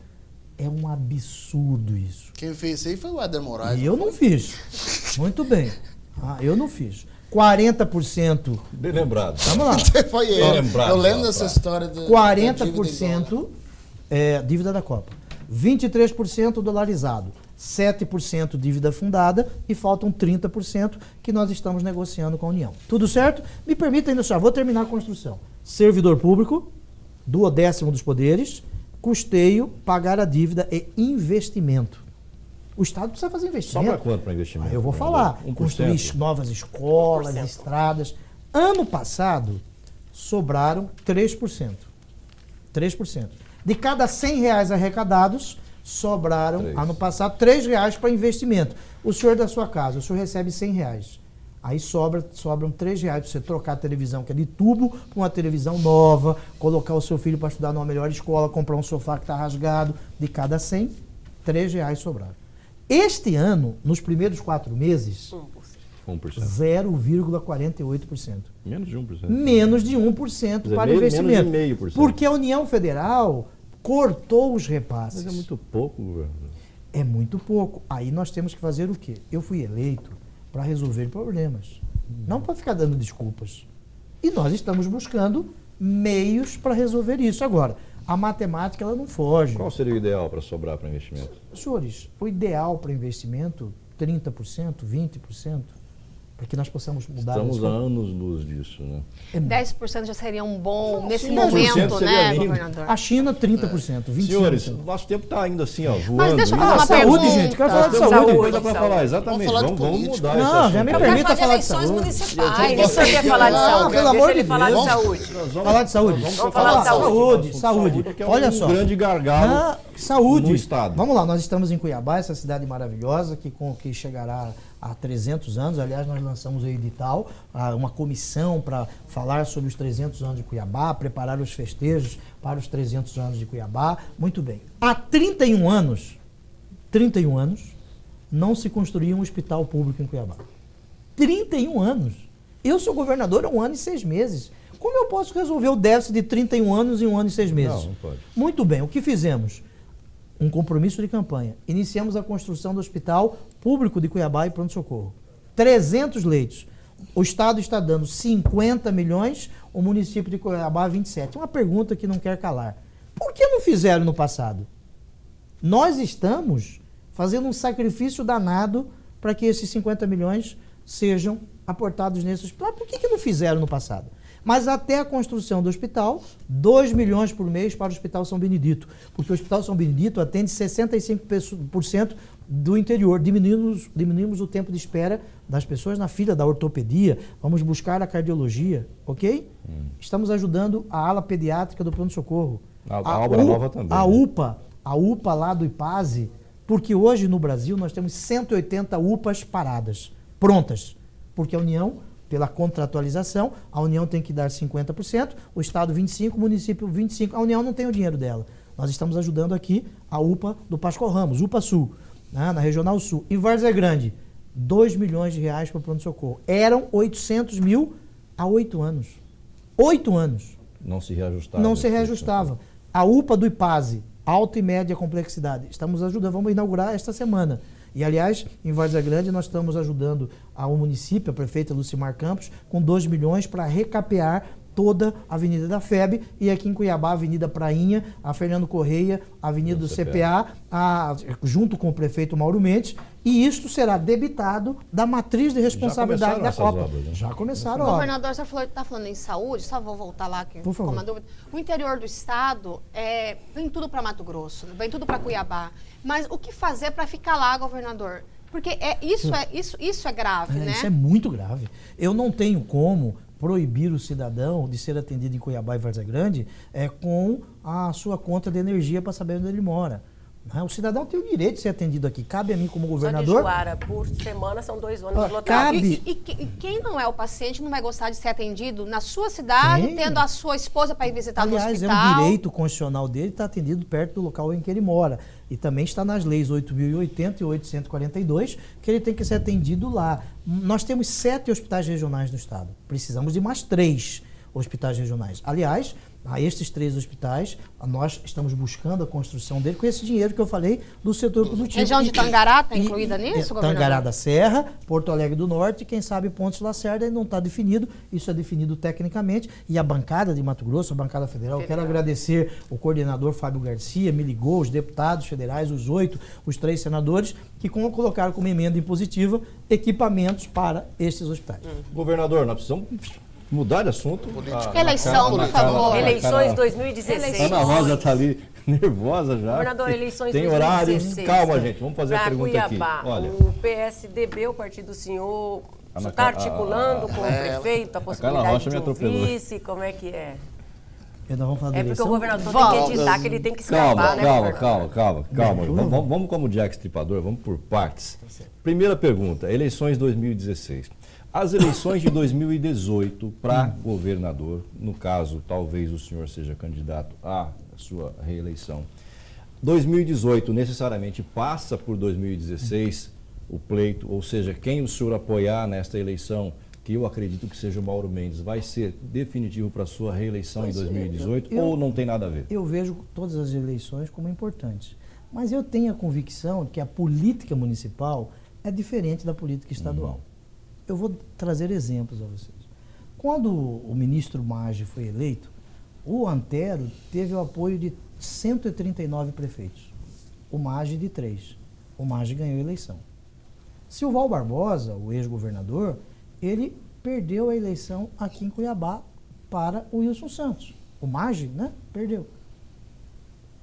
É um absurdo isso. Quem fez isso aí foi o Éder Moraes. E eu não fiz. Muito bem. Eu não fiz. 40%. Bem lembrado. Vamos lá. Foi ele. Eu lembro dessa história. 40% dívida da Copa. 23% dolarizado. 7% dívida fundada e faltam 30% que nós estamos negociando com a União. Tudo certo? Me permita ainda só, vou terminar a construção. Servidor público, 12º dos poderes, custeio, pagar a dívida e investimento. O Estado precisa fazer investimento. Sobra quanto para investimento? Eu vou falar. 1%. Construir novas escolas, estradas. Ano passado, sobraram 3%. 3%. De cada R$100 arrecadados, sobraram, ano passado, R$3 para investimento. O senhor da sua casa, o senhor recebe R$100. Aí sobram R$3 para você trocar a televisão, que é de tubo, para uma televisão nova, colocar o seu filho para estudar numa melhor escola, comprar um sofá que está rasgado. De cada 100, R$3 sobraram. Este ano, nos primeiros 4 meses, 0,48%. Menos de 1%. Menos de 1% para investimento. Menos de 0,5%. Porque a União Federal cortou os repasses. Mas é muito pouco, governador. É muito pouco. Aí nós temos que fazer o quê? Eu fui eleito para resolver problemas, não para ficar dando desculpas. E nós estamos buscando meios para resolver isso. Agora, a matemática ela não foge. Qual seria o ideal para sobrar para investimento? Senhores, o ideal para investimento, 30%, 20%, para que nós possamos mudar isso. Estamos a anos-luz disso, né? 10% já seria um bom, nesse 5% momento, né, lindo. governador? A China, 30%, 25%. Senhores, o nosso tempo está ainda assim, ó, voando. Mas deixa eu falar uma Saúde, pergunta. gente, quero falar de Temos saúde. muita coisa para falar, exatamente. Vamos falar de Vamos política. mudar Não, esse já me assunto. permita falar de falar de eleições saúde. municipais. Isso eu quer falar de saúde. pelo amor Deixa de ele falar de Deus. saúde. Falar de saúde. Vamos falar de saúde. Saúde. Porque é Olha um só. grande gargalo Saúde. no estado. Vamos lá, nós estamos em Cuiabá, essa cidade maravilhosa que chegará há 300 anos. Aliás, nós lançamos o edital, uma comissão para falar sobre os 300 anos de Cuiabá, preparar os festejos para os 300 anos de Cuiabá. Muito bem. Há 31 anos, não se construía um hospital público em Cuiabá. 31 anos. Eu sou governador há 1 ano e 6 meses. Como eu posso resolver o déficit de 31 anos em 1 ano e 6 meses? Não pode. Muito bem, o que fizemos? Um compromisso de campanha. Iniciamos a construção do Hospital Público de Cuiabá e Pronto-Socorro. 300 leitos. O Estado está dando 50 milhões, o município de Cuiabá 27. Uma pergunta que não quer calar. Por que não fizeram no passado? Nós estamos fazendo um sacrifício danado para que esses 50 milhões sejam aportados nesse hospital. Por que não fizeram no passado? Mas até a construção do hospital, 2 milhões por mês para o Hospital São Benedito. Porque o Hospital São Benedito atende 65% do interior. Diminuímos o tempo de espera das pessoas na fila da ortopedia. Vamos buscar a cardiologia, ok? Estamos ajudando a ala pediátrica do pronto-socorro. A obra nova também. A UPA lá do IPASE, porque hoje no Brasil nós temos 180 UPAs paradas, prontas. Porque a União, pela contratualização, a União tem que dar 50%, o Estado 25%, o município 25%. A União não tem o dinheiro dela. Nós estamos ajudando aqui a UPA do Pascoal Ramos, UPA Sul, né, na Regional Sul. Em Várzea Grande, 2 milhões de reais para o pronto-socorro. Eram 800 mil há 8 anos. 8 anos. Não se reajustava. Não se reajustava. A UPA do IPASE, alta e média complexidade. Estamos ajudando, vamos inaugurar esta semana. E, aliás, em Várzea Grande, nós estamos ajudando ao município, a prefeita Lucimar Campos, com 2 milhões para recapear toda a Avenida da FEB, e aqui em Cuiabá, a Avenida Prainha, a Fernando Correia, a Avenida do CPA, junto com o prefeito Mauro Mendes, e isto será debitado da matriz de responsabilidade da Copa. Obras, né? Já começaram. Governador, você está falando em saúde, só vou voltar lá que Por favor. uma dúvida. O interior do estado vem tudo para Mato Grosso, vem tudo para Cuiabá. Mas o que fazer para ficar lá, governador? Porque isso é grave, né? Isso é muito grave. Eu não tenho como proibir o cidadão de ser atendido em Cuiabá e Várzea Grande com a sua conta de energia para saber onde ele mora. O cidadão tem o direito de ser atendido aqui. Cabe a mim como governador... Só de Juara, por semana, são 2 ônibus lotados. Cabe... E quem não é o paciente não vai gostar de ser atendido na sua cidade, tendo a sua esposa para ir visitar no hospital? Aliás, é um direito constitucional dele estar atendido perto do local em que ele mora. E também está nas leis 8.080 e 842, que ele tem que ser atendido lá. Nós temos 7 hospitais regionais no estado. Precisamos de mais 3 hospitais regionais. Aliás, a estes 3 hospitais, nós estamos buscando a construção dele com esse dinheiro que eu falei do setor produtivo. Região de Tangará está incluída nisso, governador? Tangará da Serra, Porto Alegre do Norte, quem sabe Pontes Lacerda, ainda não está definido, isso é definido tecnicamente, e a bancada de Mato Grosso, a bancada federal, eu quero agradecer o coordenador Fábio Garcia, me ligou, os deputados federais, os 8, os 3 senadores, que colocaram como emenda impositiva equipamentos para esses hospitais. Governador, nós precisamos mudar de assunto. Eleição, por favor. Eleições 2016. Ana Rosa está ali nervosa já. Governador, eleições tem 2016. Horário. Calma, gente. Vamos fazer a pergunta Cuiabá, aqui. Olha, o PSDB, o partido do senhor, está articulando com o prefeito a possibilidade de um vice? Como é que é? Então, vamos falar da porque eleição? o governador tem que editar, que ele tem que escapar, Calma. Vamos como Jack Stripador, vamos por partes. Primeira pergunta, eleições 2016. As eleições de 2018 para governador, no caso, talvez o senhor seja candidato à sua reeleição. 2018 necessariamente passa por 2016 o pleito, ou seja, quem o senhor apoiar nesta eleição, que eu acredito que seja o Mauro Mendes, vai ser definitivo para a sua reeleição em 2018 ou não tem nada a ver? Eu vejo todas as eleições como importantes, mas eu tenho a convicção de que a política municipal é diferente da política estadual. Eu vou trazer exemplos a vocês. Quando o ministro Maggi foi eleito, o Antero teve o apoio de 139 prefeitos, o Maggi de 3. O Maggi ganhou a eleição. Silval Barbosa, o ex-governador, ele perdeu a eleição aqui em Cuiabá para o Wilson Santos. O Maggi, né, perdeu.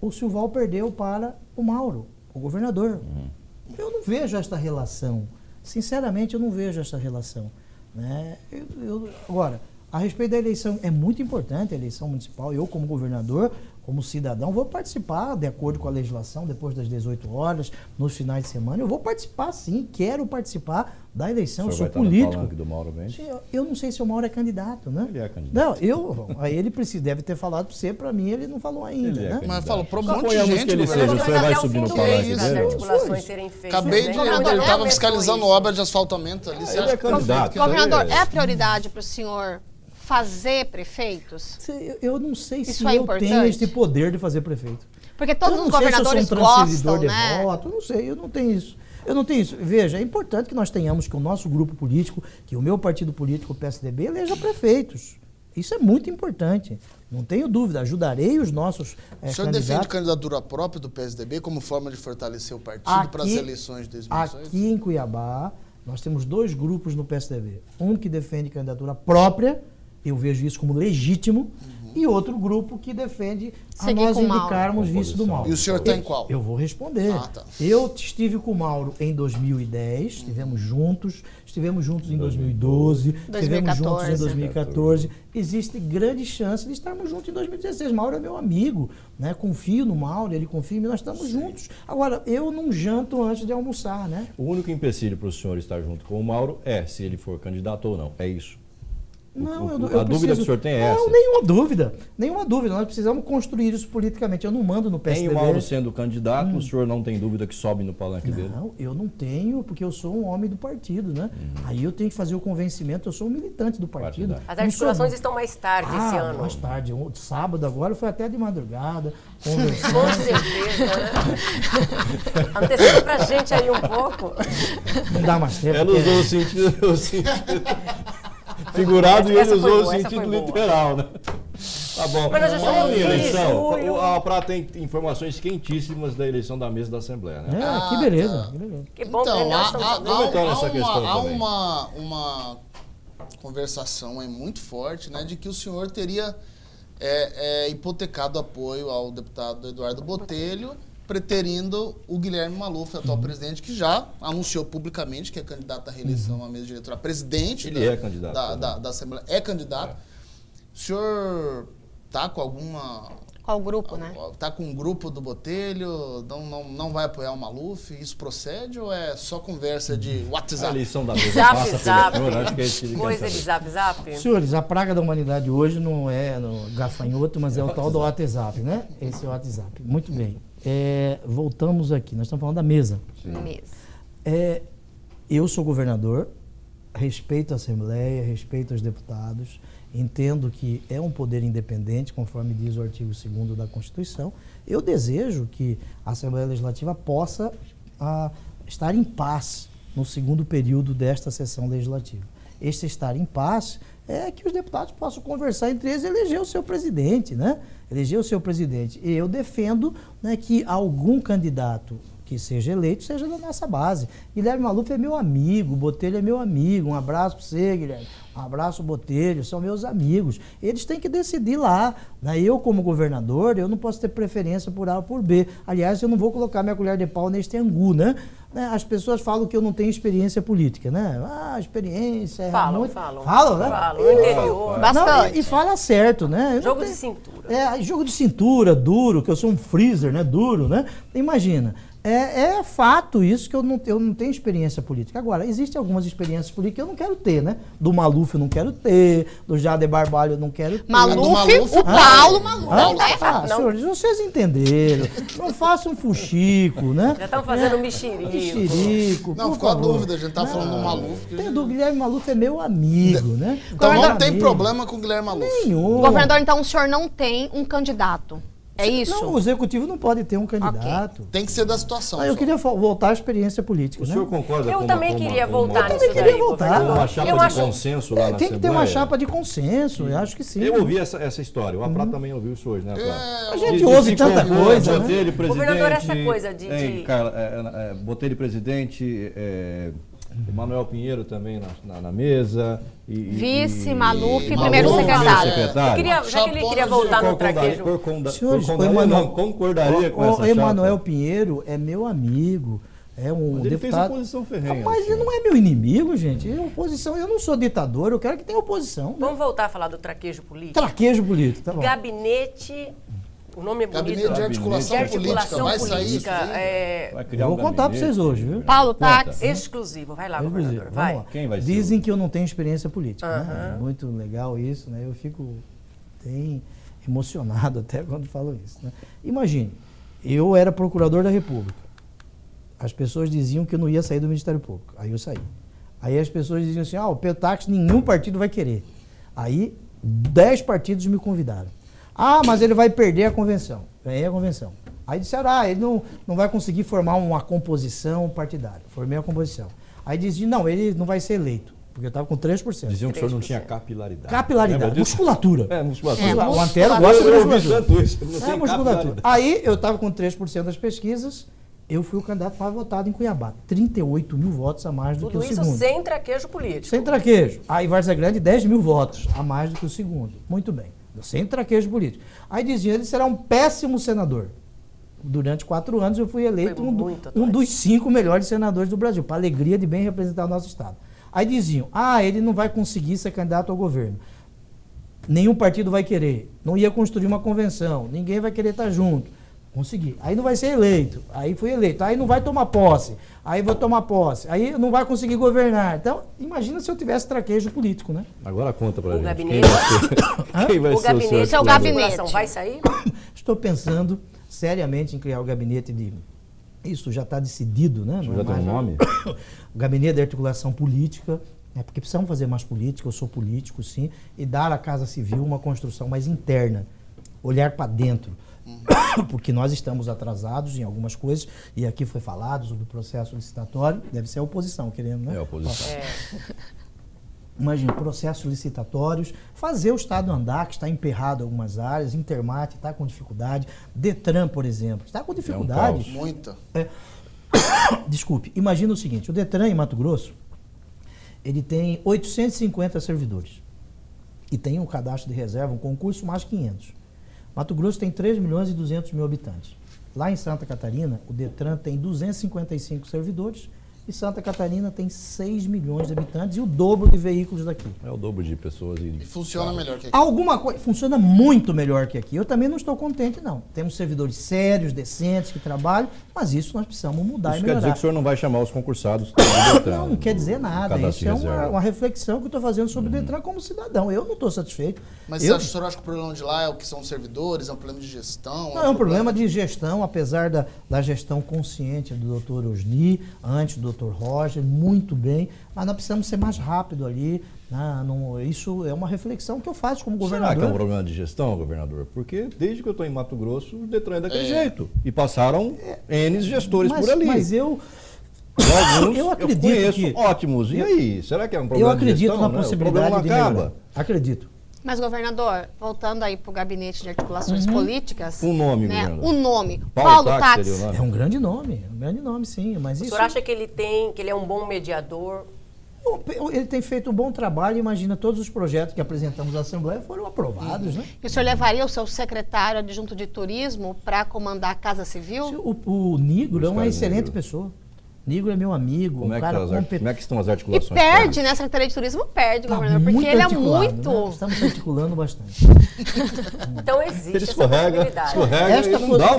O Silval perdeu para o Mauro, o governador. Eu não vejo esta relação. Sinceramente, eu não vejo essa relação. Né? Agora, a respeito da eleição, é muito importante a eleição municipal. Eu, como governador, como cidadão, vou participar de acordo com a legislação, depois das 18 horas, nos finais de semana. Eu vou participar, sim, quero participar da eleição. Eu sou político. Do Mauro Mendes? Eu não sei se o Mauro é candidato, né? Ele é candidato. Não, aí ele deve ter falado para você, para mim ele não falou ainda, né? Mas falou para um monte de gente. Que ele seja, o senhor vai subir no palanque dele? Articulações serem feitas. Acabei de ele estava fiscalizando obra de asfaltamento ali. Ele é candidato. Governador, é a prioridade para o senhor fazer prefeitos? Eu não sei se eu tenho esse poder de fazer prefeito. Porque todos os governadores gostam, né? Voto, não sei, eu não tenho isso. Veja, é importante que nós tenhamos que o nosso grupo político, que o meu partido político, o PSDB, eleja prefeitos. Isso é muito importante. Não tenho dúvida, ajudarei os nossos O senhor defende candidatura própria do PSDB como forma de fortalecer o partido para as eleições de 2016? Aqui em Cuiabá, nós temos 2 grupos no PSDB. Um que defende candidatura própria, eu vejo isso como legítimo, e outro grupo que defende nós indicarmos vice do Mauro. E o senhor está em qual? Eu vou responder. Tá. Eu estive com o Mauro em 2010, estivemos juntos em 2012, estivemos juntos em 2014. Existe grande chance de estarmos juntos em 2016. Mauro é meu amigo, né? Confio no Mauro, ele confia em mim, nós estamos juntos. Agora, eu não janto antes de almoçar, né? O único empecilho para o senhor estar junto com o Mauro é se ele for candidato ou não. É isso. Não, a dúvida que o senhor tem é essa? Não, nenhuma dúvida. Nós precisamos construir isso politicamente. Eu não mando no PSDB. Tem o Mauro sendo candidato, o senhor não tem dúvida que sobe no palanque dele? Não, eu não tenho, porque eu sou um homem do partido, né? Aí eu tenho que fazer o convencimento, eu sou um militante do partido. As articulações estão mais tarde esse ano. Mais tarde. Sábado agora foi até de madrugada, conversando. Com certeza, né? Antecipa pra gente aí um pouco. Não dá mais tempo. Ela usou o sentido. figurado e ele usou o boa, sentido literal, né? Tá bom. Mas nós já estamos em eleição. julho. A Prata tem informações quentíssimas da eleição da mesa da Assembleia, né? Que beleza, que beleza. Que bom Então, que nós estamos sabendo. há uma conversação aí muito forte, né, de que o senhor teria hipotecado apoio ao deputado Eduardo Botelho, preterindo o Guilherme Maluf, atual presidente, que já anunciou publicamente que é candidato à reeleição à mesa diretora, presidente da Assembleia, é candidato. O senhor está com alguma... Qual grupo, né? Está com um grupo do Botelho, não vai apoiar o Maluf? Isso procede ou é só conversa de WhatsApp? A eleição da mesa Zap. acho que é esse Coisa de zap. Senhores, a praga da humanidade hoje não é no gafanhoto, mas é o tal do WhatsApp, né? Esse é o WhatsApp. Muito bem. Voltamos aqui. Nós estamos falando da mesa. Mesa. Eu sou governador, respeito a Assembleia, respeito os deputados, entendo que é um poder independente, conforme diz o artigo 2º da Constituição. Eu desejo que a Assembleia Legislativa possa estar em paz no segundo período desta sessão legislativa. Este estar em paz é que os deputados possam conversar entre eles e eleger o seu presidente, né? Eleger o seu presidente. E eu defendo, né, que algum candidato que seja eleito seja da nossa base. Guilherme Maluf é meu amigo, Botelho é meu amigo. Um abraço para você, Guilherme. Um abraço, Botelho. São meus amigos. Eles têm que decidir lá. Né? Eu, como governador, eu não posso ter preferência por A ou por B. Aliás, eu não vou colocar minha colher de pau neste angu, né? As pessoas falam que eu não tenho experiência política, né? Experiência... Falam, né? Falam, no interior. Bastante. E fala certo, né? Jogo de cintura. Jogo de cintura, duro, que eu sou um freezer, né? Duro, né? Imagina. É fato isso que eu não tenho experiência política. Agora, existem algumas experiências políticas que eu não quero ter, né? Do Maluf eu não quero ter, do Jader Barbalho eu não quero ter. Maluf, o Paulo Maluf. Não tá errado, não. Senhores, vocês entenderam. Não façam um fuxico, né? Já estão fazendo mexerico. Mexerico. Não, ficou a dúvida, a gente tá falando do Maluf. Do Guilherme Maluf é meu amigo, né? Então não tem problema com o Guilherme Maluf. Nenhum. Governador, então o senhor não tem um candidato. É isso? Não, o executivo não pode ter um candidato. Tem que ser da situação. Eu queria voltar à experiência política. O senhor concorda Eu também queria voltar nisso também queria voltar. Uma chapa de consenso lá na Tem que ter uma Assembleia? chapa de consenso, eu acho que sim. Eu ouvi essa história, o Prata também ouviu isso hoje, né, Prata? A gente ouve tanta coisa, né? Botelho, presidente... Governador, essa coisa de... Botelho, presidente... Emanuel Pinheiro também na mesa. Vice, Maluf, primeiro secretário. Já que ele queria voltar no traquejo. Senhores, concordaria com essa chapa. O Emanuel Pinheiro é meu amigo. É um mas ele deputado. fez oposição ferrenha. Mas ele não é meu inimigo, gente. Oposição, eu não sou ditador, eu quero que tenha oposição. Vamos voltar a falar do traquejo político? Traquejo político, tá bom. Gabinete... O nome é bonito. Gabinete de articulação política. Vai sair isso aí? Eu vou contar para vocês hoje, viu? Paulo Táxi. Exclusivo. Vai lá, governador. Vai. Vamos lá. Quem vai ser? Dizem que eu não tenho experiência política. Né? Muito legal isso, né? Eu fico bem emocionado até quando falo isso. Né? Imagine, eu era procurador da República. As pessoas diziam que eu não ia sair do Ministério Público. Aí eu saí. Aí as pessoas diziam assim, o Pedro Táxi nenhum partido vai querer. Aí 10 partidos me convidaram. Mas ele vai perder a convenção. Ganhei a convenção. Aí disseram, ele não vai conseguir formar uma composição partidária. Formei a composição. Aí diziam, não, ele não vai ser eleito, porque eu estava com 3%. Diziam que o senhor não tinha capilaridade. Capilaridade, musculatura. Musculatura. O Antero gosta de musculatura. Tanto isso, não tem musculatura. Aí eu estava com 3% das pesquisas, eu fui o candidato mais votado em Cuiabá. 38 mil votos a mais do que o segundo. Tudo isso sem traquejo político. Sem traquejo. Aí Várzea Grande, 10 mil votos a mais do que o segundo. Muito bem. Sem traquejo político. Aí diziam, ele será um péssimo senador. Durante 4 anos eu fui eleito um dos 5 melhores senadores do Brasil, para alegria de bem representar o nosso estado. Aí diziam, ele não vai conseguir ser candidato ao governo. Nenhum partido vai querer. Não ia construir uma convenção. Ninguém vai querer estar junto. Consegui. Aí não vai ser eleito. Aí fui eleito. Aí não vai tomar posse. Aí vou tomar posse. Aí não vai conseguir governar. Então, imagina se eu tivesse traquejo político, né? Agora conta pra gente. Gabinete. Quem vai ser o seu gabinete? Vai sair? Estou pensando seriamente em criar o gabinete de... Isso já está decidido, né? Já tem um nome? O gabinete de articulação política. Porque precisamos fazer mais política, eu sou político, sim. E dar à Casa Civil uma construção mais interna. Olhar para dentro. Porque nós estamos atrasados em algumas coisas, e aqui foi falado sobre o processo licitatório, deve ser a oposição querendo, né? É a oposição. imagina, processos licitatórios, fazer o Estado andar, que está emperrado em algumas áreas, Intermate está com dificuldade, Detran, por exemplo, está com dificuldade. Muita. Desculpe, imagina o seguinte, o Detran em Mato Grosso, ele tem 850 servidores e tem um cadastro de reserva, um concurso mais 500. Mato Grosso tem 3.200.000 habitantes. Lá em Santa Catarina, o Detran tem 255 servidores e Santa Catarina tem 6 milhões de habitantes e o dobro de veículos daqui. É o dobro de pessoas. E funciona melhor que aqui. Alguma coisa funciona muito melhor que aqui. Eu também não estou contente, não. Temos servidores sérios, decentes, que trabalham, mas isso nós precisamos mudar Isso e quer melhorar. dizer que o senhor não vai chamar os concursados? Não quer dizer nada. Isso é uma reflexão que eu estou fazendo sobre o Detran como cidadão. Eu não estou satisfeito. Mas o senhor acha que o problema de lá é o que são os servidores, é um problema de gestão? Não, é um problema de gestão, apesar da gestão consciente do Dr. Osni, antes do Dr. Roger, muito bem, mas nós precisamos ser mais rápido ali. Isso é uma reflexão que eu faço como governador. Será que é um problema de gestão, governador? Porque desde que eu estou em Mato Grosso, o Detran é daquele jeito. E passaram N gestores por ali. Mas eu acredito eu conheço que... ótimos. E aí? Será que é um problema de gestão? Eu acredito na possibilidade de melhorar. Acredito. Mas, governador, voltando aí para o Gabinete de Articulações Políticas... Um nome, né? governador. Um nome. Paulo Táxi. É um grande nome, sim. Mas o senhor acha que ele é um bom mediador? Ele tem feito um bom trabalho, imagina, todos os projetos que apresentamos à Assembleia foram aprovados, né? E o senhor levaria o seu secretário adjunto de turismo para comandar a Casa Civil? O Nigro é uma excelente pessoa. Nigro é meu amigo, como é que estão as articulações? E perde, né? A Secretaria de Turismo perde, governador, porque ele é muito... Né? Estamos articulando bastante. Então existe essa possibilidade.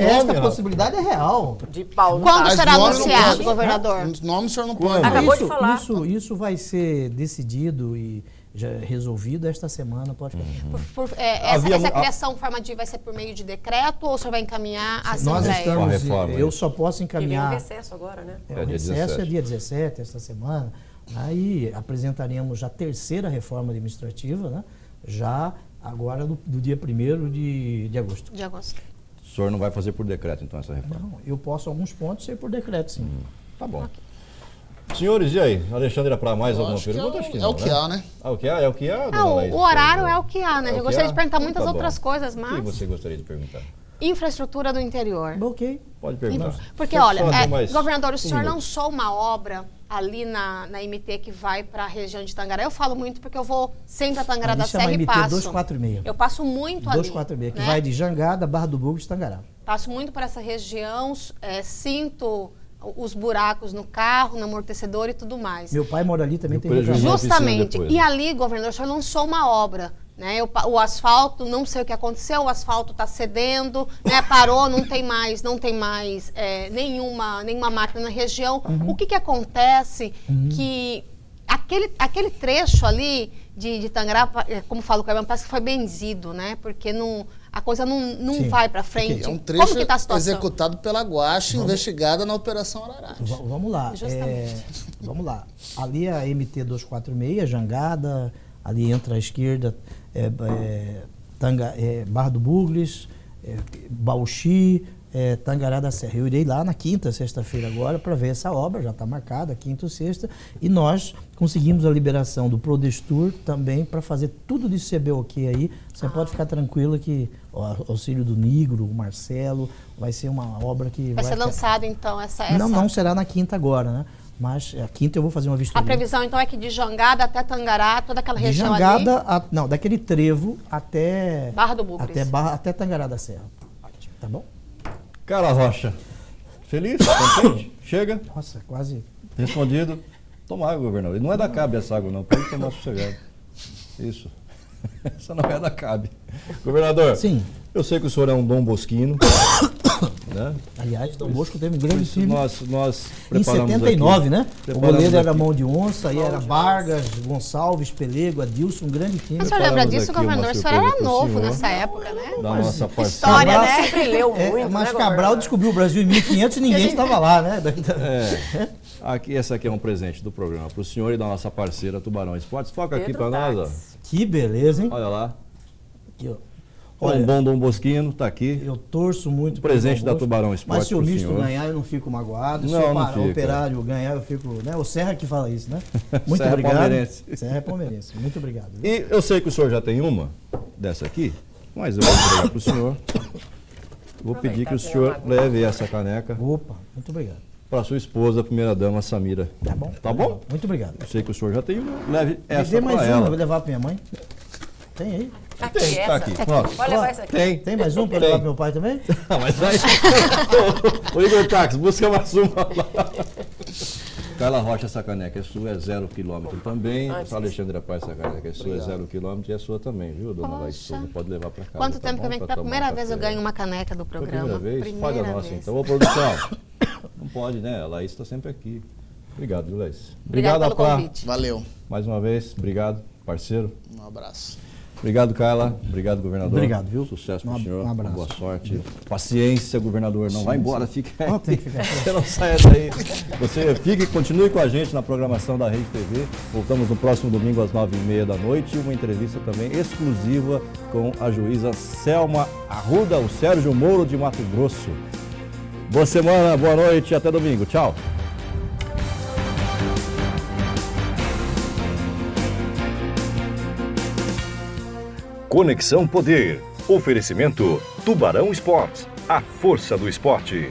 Esta possibilidade é real. De Paulo. Quando será anunciado, governador? O nome o senhor não pode. Acabou de falar. Isso vai ser decidido e já resolvido esta semana, pode ficar. Essa criação formativa vai ser por meio de decreto ou o senhor vai encaminhar a Assembleia? Eu só posso encaminhar... Tem um recesso agora, né? O recesso é dia 17, esta semana. Aí apresentaremos já a terceira reforma administrativa, né? Já agora do dia 1º de agosto. De agosto. O senhor não vai fazer por decreto, então, essa reforma? Não, eu posso, alguns pontos, ser por decreto, sim. Tá bom. Senhores, e aí? Alexandre, para mais alguma pergunta? Acho que não. É o que há, né? É o que há? O horário é o que há, né? Eu gostaria de perguntar muitas outras coisas, mas... O que você gostaria de perguntar? Infraestrutura do interior. Ok. Pode perguntar. Porque, olha, governador, o senhor lançou uma obra ali na MT que vai para a região de Tangará. Eu falo muito porque eu vou sempre a Tangará da Serra e passo. 246. Eu passo muito ali. 246, que vai de Jangada, Barra do Bugres e Tangará. Passo muito por essa região, sinto os buracos no carro, no amortecedor e tudo mais. Meu pai mora ali também, tem justamente. E ali, governador, o senhor lançou uma obra. Né? O asfalto, não sei o que aconteceu, o asfalto está cedendo, né? Parou, não tem mais nenhuma máquina na região. O que acontece que aquele trecho ali de Tangará, como fala o Caio, parece que foi benzido, né? Porque a coisa não vai para frente. É um trecho como que tá a situação? Executado pela Guache, investigada na Operação Ararat. Vamos lá. Vamos lá. Ali a MT 246, Jangada, ali entra à esquerda Barra do Bugres, Bauxi, Tangará da Serra. Eu irei lá na quinta, sexta-feira agora para ver essa obra, já está marcada, quinta ou sexta, e nós conseguimos a liberação do Prodestur também para fazer tudo de CBOQ aí. Você pode ficar tranquila que o auxílio do Nigro, o Marcelo, vai ser uma obra que vai ser lançado então essa... Não será na quinta agora, né? Mas a quinta eu vou fazer uma vistoria. A previsão, então, é que de Jangada até Tangará, toda aquela região ali... De Jangada, não, daquele trevo até... Barra do Bugres. Até Tangará da Serra. Tá bom? Cara Rocha, feliz? Contente? Chega? Nossa, quase... Respondido. Toma água, governador. Não é da CAB essa água, não. Pode tomar sossegado. Isso. Essa não é da CAB. Governador. Sim. Eu sei que o senhor é um Dom Bosquino. Né? Aliás, Dom Bosco teve um grande time. Nós em 79, né? O goleiro era Mão de Onça, aí era Vargas, Gonçalves, Pelego, Adilson, um grande time. Mas o senhor lembra disso, governador? O senhor era novo nessa época, né? Da nossa parceira. História, Cabral, né? Sempre leu muito, mas né, Cabral descobriu o Brasil em 1500 e ninguém estava lá, né? Esse aqui é um presente do programa para o senhor e da nossa parceira Tubarão Esportes. Foca aqui para nós, ó. Que beleza, hein? Olha lá. Aqui, ó. Olha, bom Dom Bosquino está aqui. Eu torço muito. O presente da Tubarão Esporte. Mas se o misto ganhar, eu não fico magoado. Se o Operário ganhar, eu fico... Né? O Serra que fala isso, né? Muito Serra obrigado. Palmeirense. Serra é palmeirense. Muito obrigado. E eu sei que o senhor já tem uma dessa aqui, mas eu vou entregar para o senhor. Vou pedir que o senhor leve essa caneca. Opa, muito obrigado. Para sua esposa, a primeira-dama, Samira. Tá bom. Tá bom? Muito obrigado. Eu sei que o senhor já tem uma, leve essa Dê mais para uma, ela. eu vou levar para minha mãe. Tem aí? Aqui, Tá aqui, pronto. Pode levar essa aqui. Tem mais um para levar para meu pai também? Não, mas aí... Ô Igor Tax, busca mais uma lá. Carla Rocha, essa caneca é sua, é 0 km também. O Alexandre Paz, essa caneca é sua, é 0 km e é sua também, viu, dona Laís Souza? Pode levar para casa. Quanto tempo que eu venho? Pela primeira vez eu ganho uma caneca do programa. Primeira vez? Faz a nossa então. Ô, produção, não pode, né? A Laís está sempre aqui. Obrigado, viu, Laís? Obrigado pelo convite. Valeu. Mais uma vez, obrigado, parceiro. Um abraço. Obrigado, Carla. Obrigado, governador. Obrigado, viu? Sucesso para o senhor. Um abraço. Boa sorte. Paciência, governador. Não vai embora, fique aí. Tem que ficar. Você não saia daí. Você fique e continue com a gente na programação da Rede TV. Voltamos no próximo domingo às 9h30 da noite. Uma entrevista também exclusiva com a juíza Selma Arruda, o Sérgio Moro de Mato Grosso. Boa semana, boa noite e até domingo. Tchau. Conexão Poder. Oferecimento Tubarão Esportes. A força do esporte.